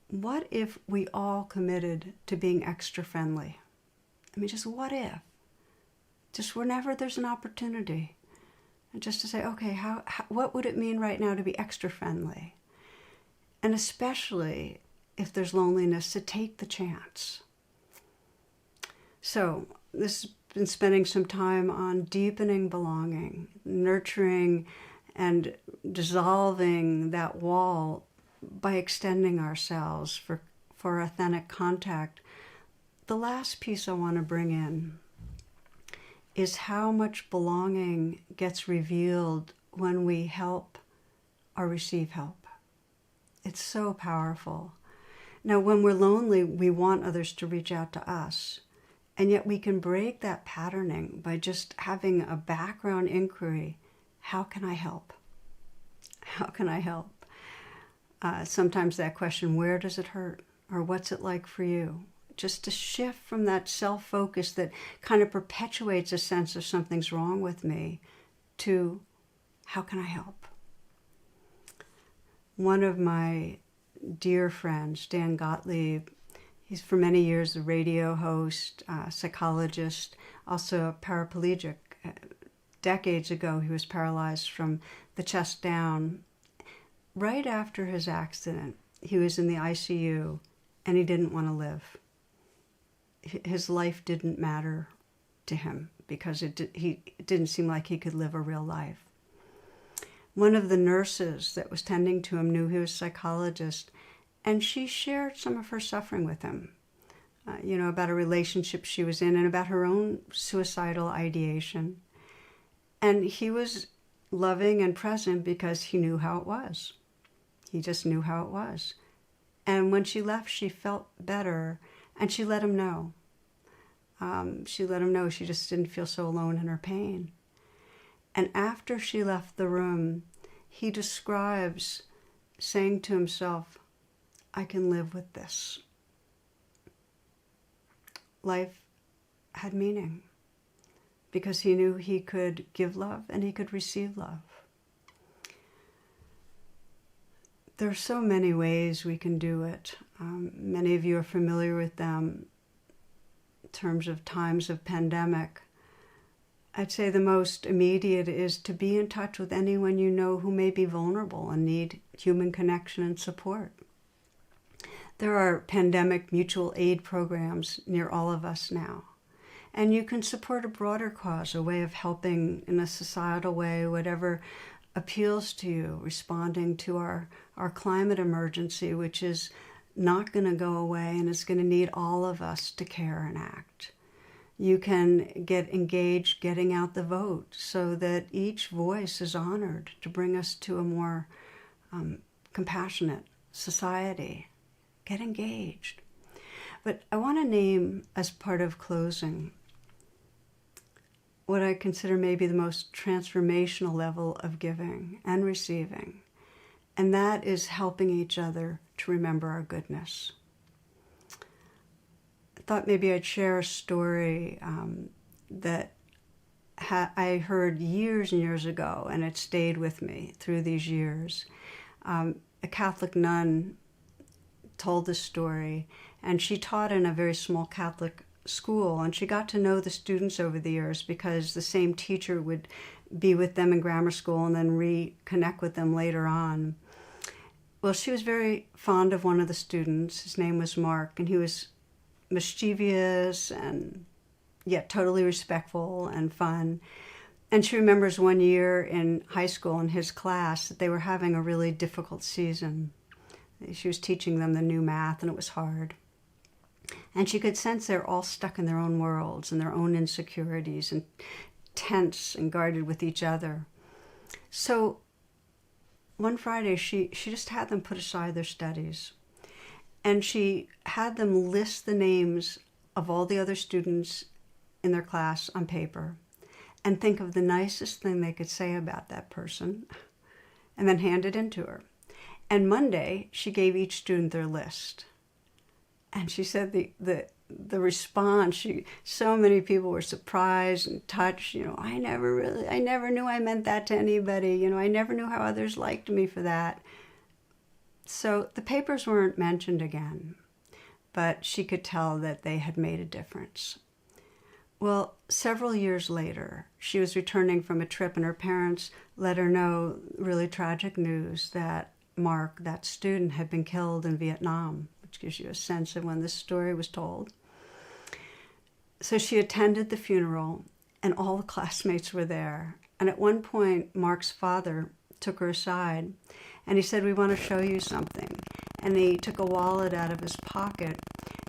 What if we all committed to being extra friendly? Just what if? Just whenever there's an opportunity, and just to say, okay, what would it mean right now to be extra friendly? And especially if there's loneliness, to take the chance. So this has been spending some time on deepening belonging, nurturing and dissolving that wall by extending ourselves for authentic contact. The last piece I want to bring in is how much belonging gets revealed when we help or receive help. It's so powerful. Now, when we're lonely, we want others to reach out to us. And yet we can break that patterning by just having a background inquiry. How can I help? How can I help? Sometimes that question, where does it hurt? Or what's it like for you? Just to shift from that self-focus that kind of perpetuates a sense of something's wrong with me to how can I help? One of my dear friends, Dan Gottlieb, he's for many years a radio host, psychologist, also a paraplegic. Decades ago, he was paralyzed from the chest down. Right after his accident, he was in the ICU and he didn't want to live. His life didn't matter to him because it didn't seem like he could live a real life. One of the nurses that was tending to him knew he was a psychologist, and she shared some of her suffering with him. about a relationship she was in and about her own suicidal ideation. And he was loving and present because he knew how it was. He just knew how it was. And when she left, she felt better, and she let him know. She let him know she just didn't feel so alone in her pain. And after she left the room, he describes saying to himself, I can live with this. Life had meaning because he knew he could give love and he could receive love. There are so many ways we can do it. Many of you are familiar with them in terms of times of pandemic. I'd say the most immediate is to be in touch with anyone you know who may be vulnerable and need human connection and support. There are pandemic mutual aid programs near all of us now. And you can support a broader cause, a way of helping in a societal way, whatever appeals to you, responding to our climate emergency, which is not going to go away and is going to need all of us to care and act. You can get engaged getting out the vote so that each voice is honored to bring us to a more compassionate society. Get engaged. But I want to name, as part of closing, what I consider maybe the most transformational level of giving and receiving, and that is helping each other to remember our goodness. I thought maybe I'd share a story that I heard years and years ago, and it stayed with me through these years. A Catholic nun told this story, and she taught in a very small Catholic school, and she got to know the students over the years because the same teacher would be with them in grammar school and then reconnect with them later on. Well, she was very fond of one of the students. His name was Mark, and he was mischievous and yet totally respectful and fun. And she remembers one year in high school in his class that they were having a really difficult season. She was teaching them the new math, and it was hard. And she could sense they're all stuck in their own worlds and their own insecurities and tense and guarded with each other. So one Friday, she just had them put aside their studies. And she had them list the names of all the other students in their class on paper and think of the nicest thing they could say about that person and then hand it in to her. And Monday, she gave each student their list. And she said the response, so many people were surprised and touched. I never knew I meant that to anybody. I never knew how others liked me for that. So the papers weren't mentioned again, but she could tell that they had made a difference. Well, several years later, she was returning from a trip, and her parents let her know really tragic news that Mark, that student, had been killed in Vietnam, which gives you a sense of when this story was told. So she attended the funeral, and all the classmates were there. And at one point, Mark's father took her aside, and he said, "We want to show you something." And he took a wallet out of his pocket.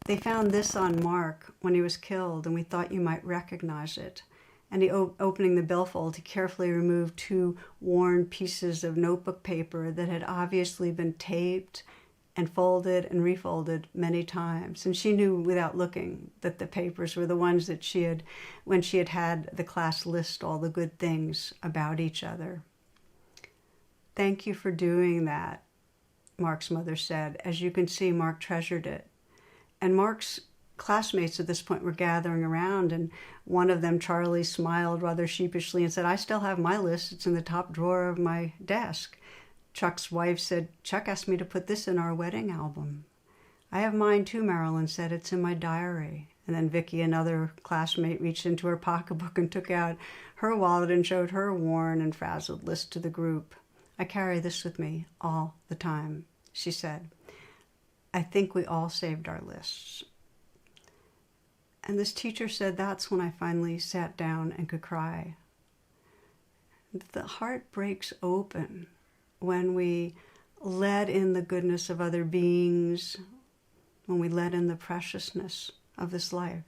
"They found this on Mark when he was killed, and we thought you might recognize it." And he, opening the billfold, he carefully removed 2 worn pieces of notebook paper that had obviously been taped and folded and refolded many times. And she knew without looking that the papers were the ones that she had, when she had the class list all the good things about each other. "Thank you for doing that," Mark's mother said. As you can see, Mark treasured it. And Mark's classmates at this point were gathering around, and one of them, Charlie, smiled rather sheepishly and said, "I still have my list. It's in the top drawer of my desk." Chuck's wife said, "Chuck asked me to put this in our wedding album." "I have mine too," Marilyn said. "It's in my diary." And then Vicky, another classmate, reached into her pocketbook and took out her wallet and showed her worn and frazzled list to the group. "I carry this with me all the time," she said. "I think we all saved our lists." And this teacher said, "That's when I finally sat down and could cry." The heart breaks open when we let in the goodness of other beings, when we let in the preciousness of this life.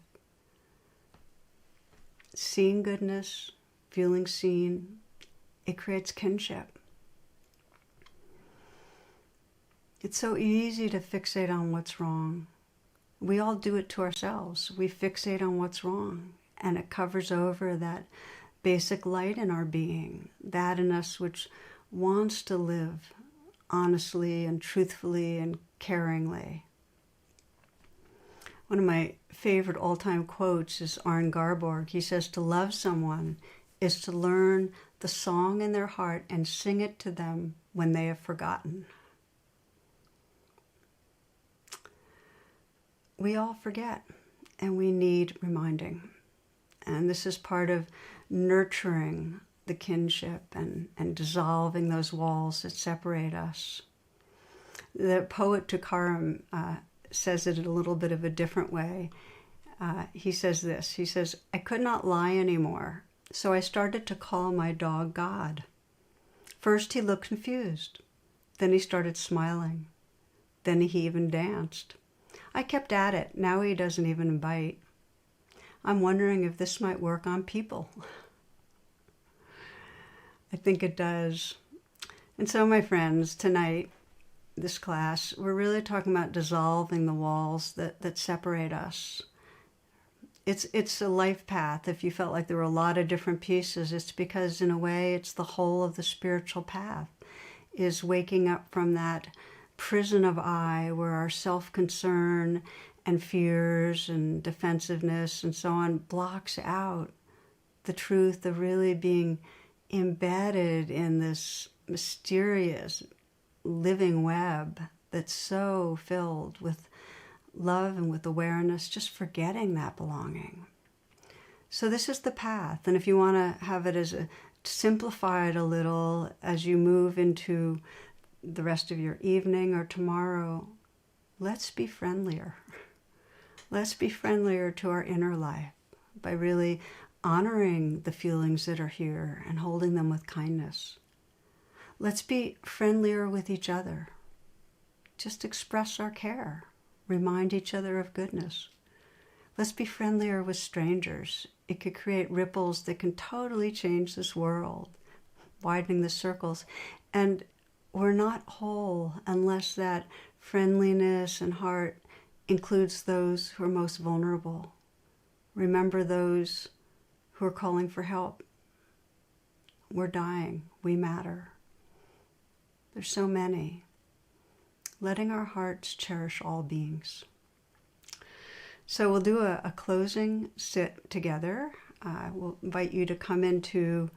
Seeing goodness, feeling seen, it creates kinship. It's so easy to fixate on what's wrong. We all do it to ourselves. We fixate on what's wrong, and it covers over that basic light in our being, that in us which wants to live honestly and truthfully and caringly. One of my favorite all-time quotes is Arne Garborg. He says, "To love someone is to learn the song in their heart and sing it to them when they have forgotten." We all forget, and we need reminding. And this is part of nurturing the kinship and dissolving those walls that separate us. The poet Tukaram says it in a little bit of a different way. He says this, he says, "I could not lie anymore, so I started to call my dog God. First he looked confused, then he started smiling, then he even danced. I kept at it, now he doesn't even bite. I'm wondering if this might work on people." I think it does. And so, my friends, tonight, this class, we're really talking about dissolving the walls that separate us. It's a life path. If you felt like there were a lot of different pieces, it's because in a way it's the whole of the spiritual path, is waking up from that prison of I where our self-concern and fears and defensiveness and so on blocks out the truth of really being embedded in this mysterious living web that's so filled with love and with awareness, just forgetting that belonging. So this is the path. And if you want to have it as simplify it a little as you move into the rest of your evening or tomorrow, let's be friendlier. Let's be friendlier to our inner life by really honoring the feelings that are here and holding them with kindness. Let's be friendlier with each other. Just express our care. Remind each other of goodness. Let's be friendlier with strangers. It could create ripples that can totally change this world, widening the circles. And we're not whole unless that friendliness and heart includes those who are most vulnerable. Remember those who are calling for help. We're dying. We matter. There's so many. Letting our hearts cherish all beings. So we'll do a closing sit together. We'll invite you to come into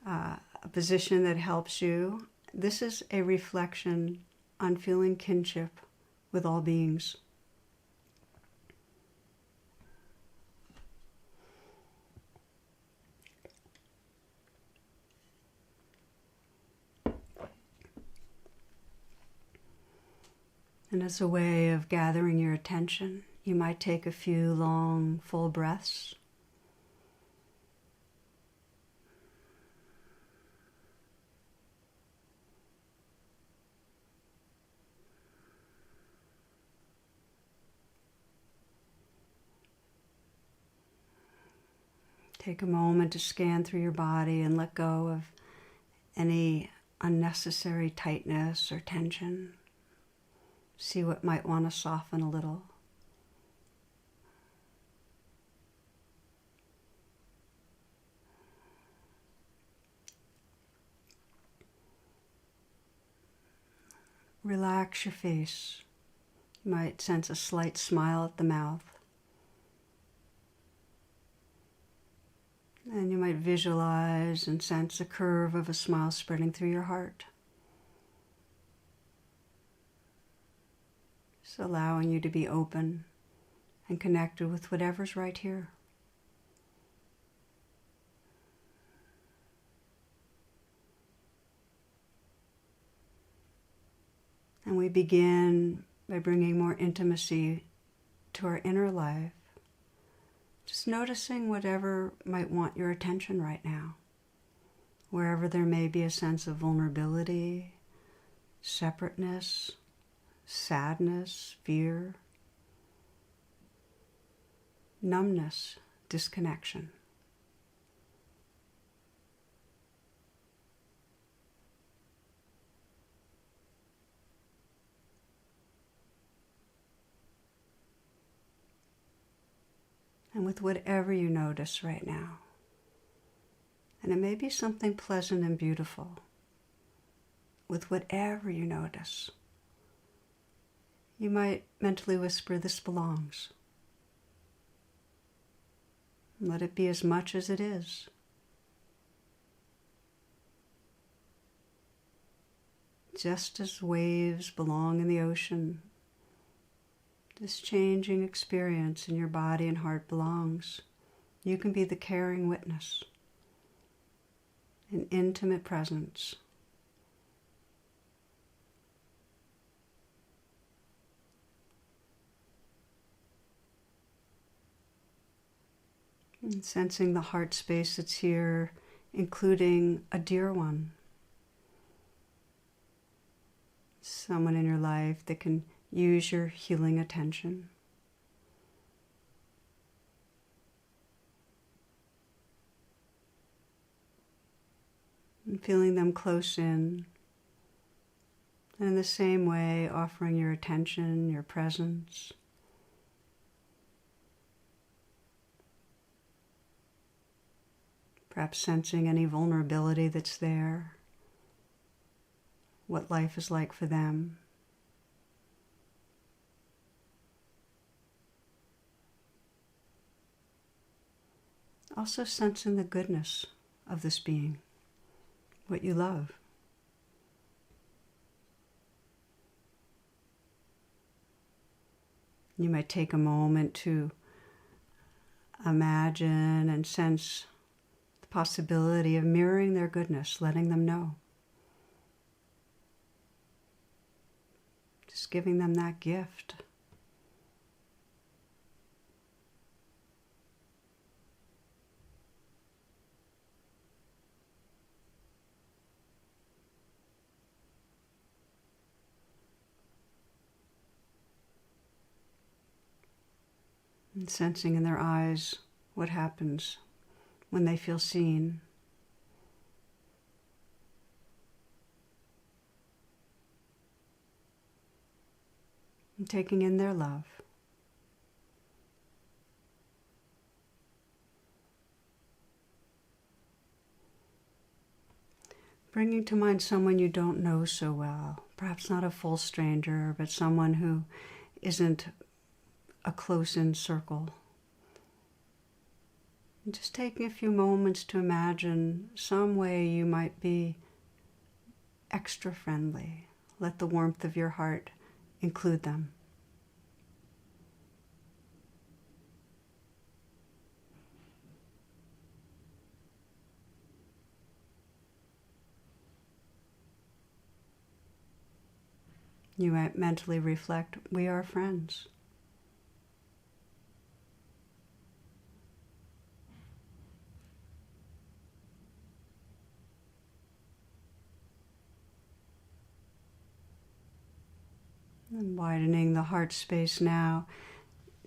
a position that helps you. This is a reflection on feeling kinship with all beings. And as a way of gathering your attention, you might take a few long, full breaths. Take a moment to scan through your body and let go of any unnecessary tightness or tension. See what might want to soften a little. Relax your face. You might sense a slight smile at the mouth. And you might visualize and sense the curve of a smile spreading through your heart. Just allowing you to be open and connected with whatever's right here. And we begin by bringing more intimacy to our inner life. Just noticing whatever might want your attention right now. Wherever there may be a sense of vulnerability, separateness, sadness, fear. numbness, disconnection. And with whatever you notice right now, and it may be something pleasant and beautiful, with whatever you notice, you might mentally whisper, "This belongs." Let it be as much as it is. Just as waves belong in the ocean, this changing experience in your body and heart belongs. You can be the caring witness, an intimate presence. And sensing the heart space that's here, including a dear one. Someone in your life that can use your healing attention. And feeling them close in. And in the same way, offering your attention, your presence. Perhaps sensing any vulnerability that's there. What life is like for them. Also sensing the goodness of this being, what you love. You might take a moment to imagine and sense the possibility of mirroring their goodness, letting them know. Just giving them that gift. And sensing in their eyes what happens when they feel seen. And taking in their love. Bringing to mind someone you don't know so well, perhaps not a full stranger, but someone who isn't a close-in circle. And just taking a few moments to imagine some way you might be extra friendly. Let the warmth of your heart include them. You might mentally reflect, we are friends. And widening the heart space now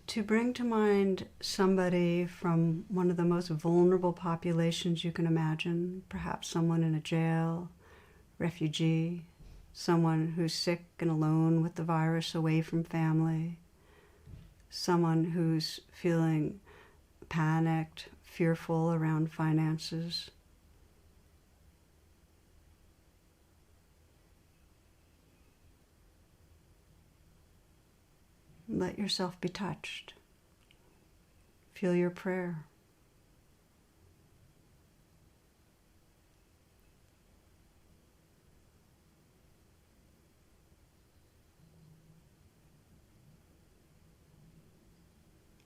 to bring to mind somebody from one of the most vulnerable populations you can imagine, perhaps someone in a jail, refugee, someone who's sick and alone with the virus, away from family, someone who's feeling panicked, fearful around finances. Let yourself be touched. Feel your prayer.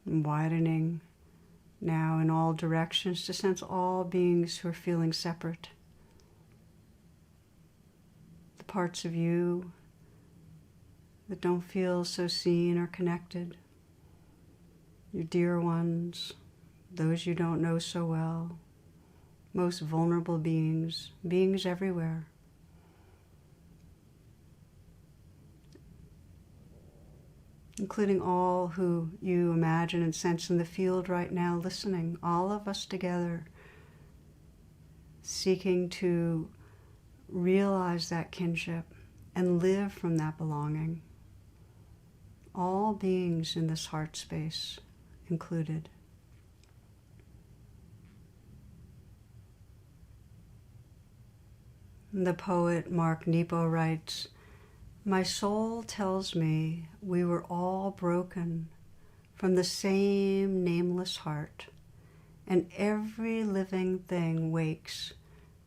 And widening now in all directions to sense all beings who are feeling separate. The parts of you that don't feel so seen or connected. Your dear ones, those you don't know so well, most vulnerable beings, beings everywhere. including all who you imagine and sense in the field right now listening, all of us together, seeking to realize that kinship and live from that belonging. All beings in this heart space included. The poet Mark Nepo writes, "My soul tells me we were all broken from the same nameless heart, and every living thing wakes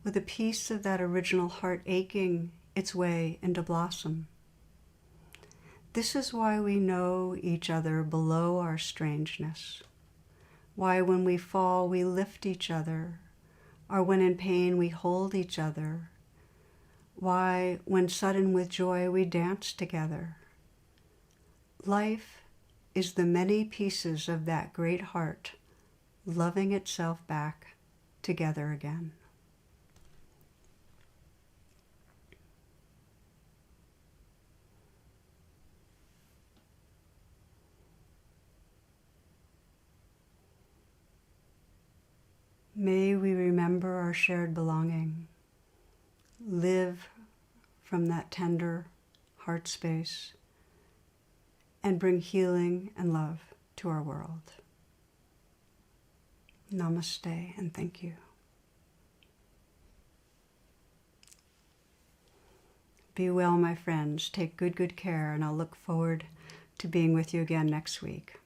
with a piece of that original heart aching its way into blossom. This is why we know each other below our strangeness, why when we fall we lift each other, or when in pain we hold each other, why when sudden with joy we dance together. Life is the many pieces of that great heart loving itself back together again." May we remember our shared belonging, live from that tender heart space, and bring healing and love to our world. Namaste and thank you. Be well, my friends. Take good care, and I'll look forward to being with you again next week.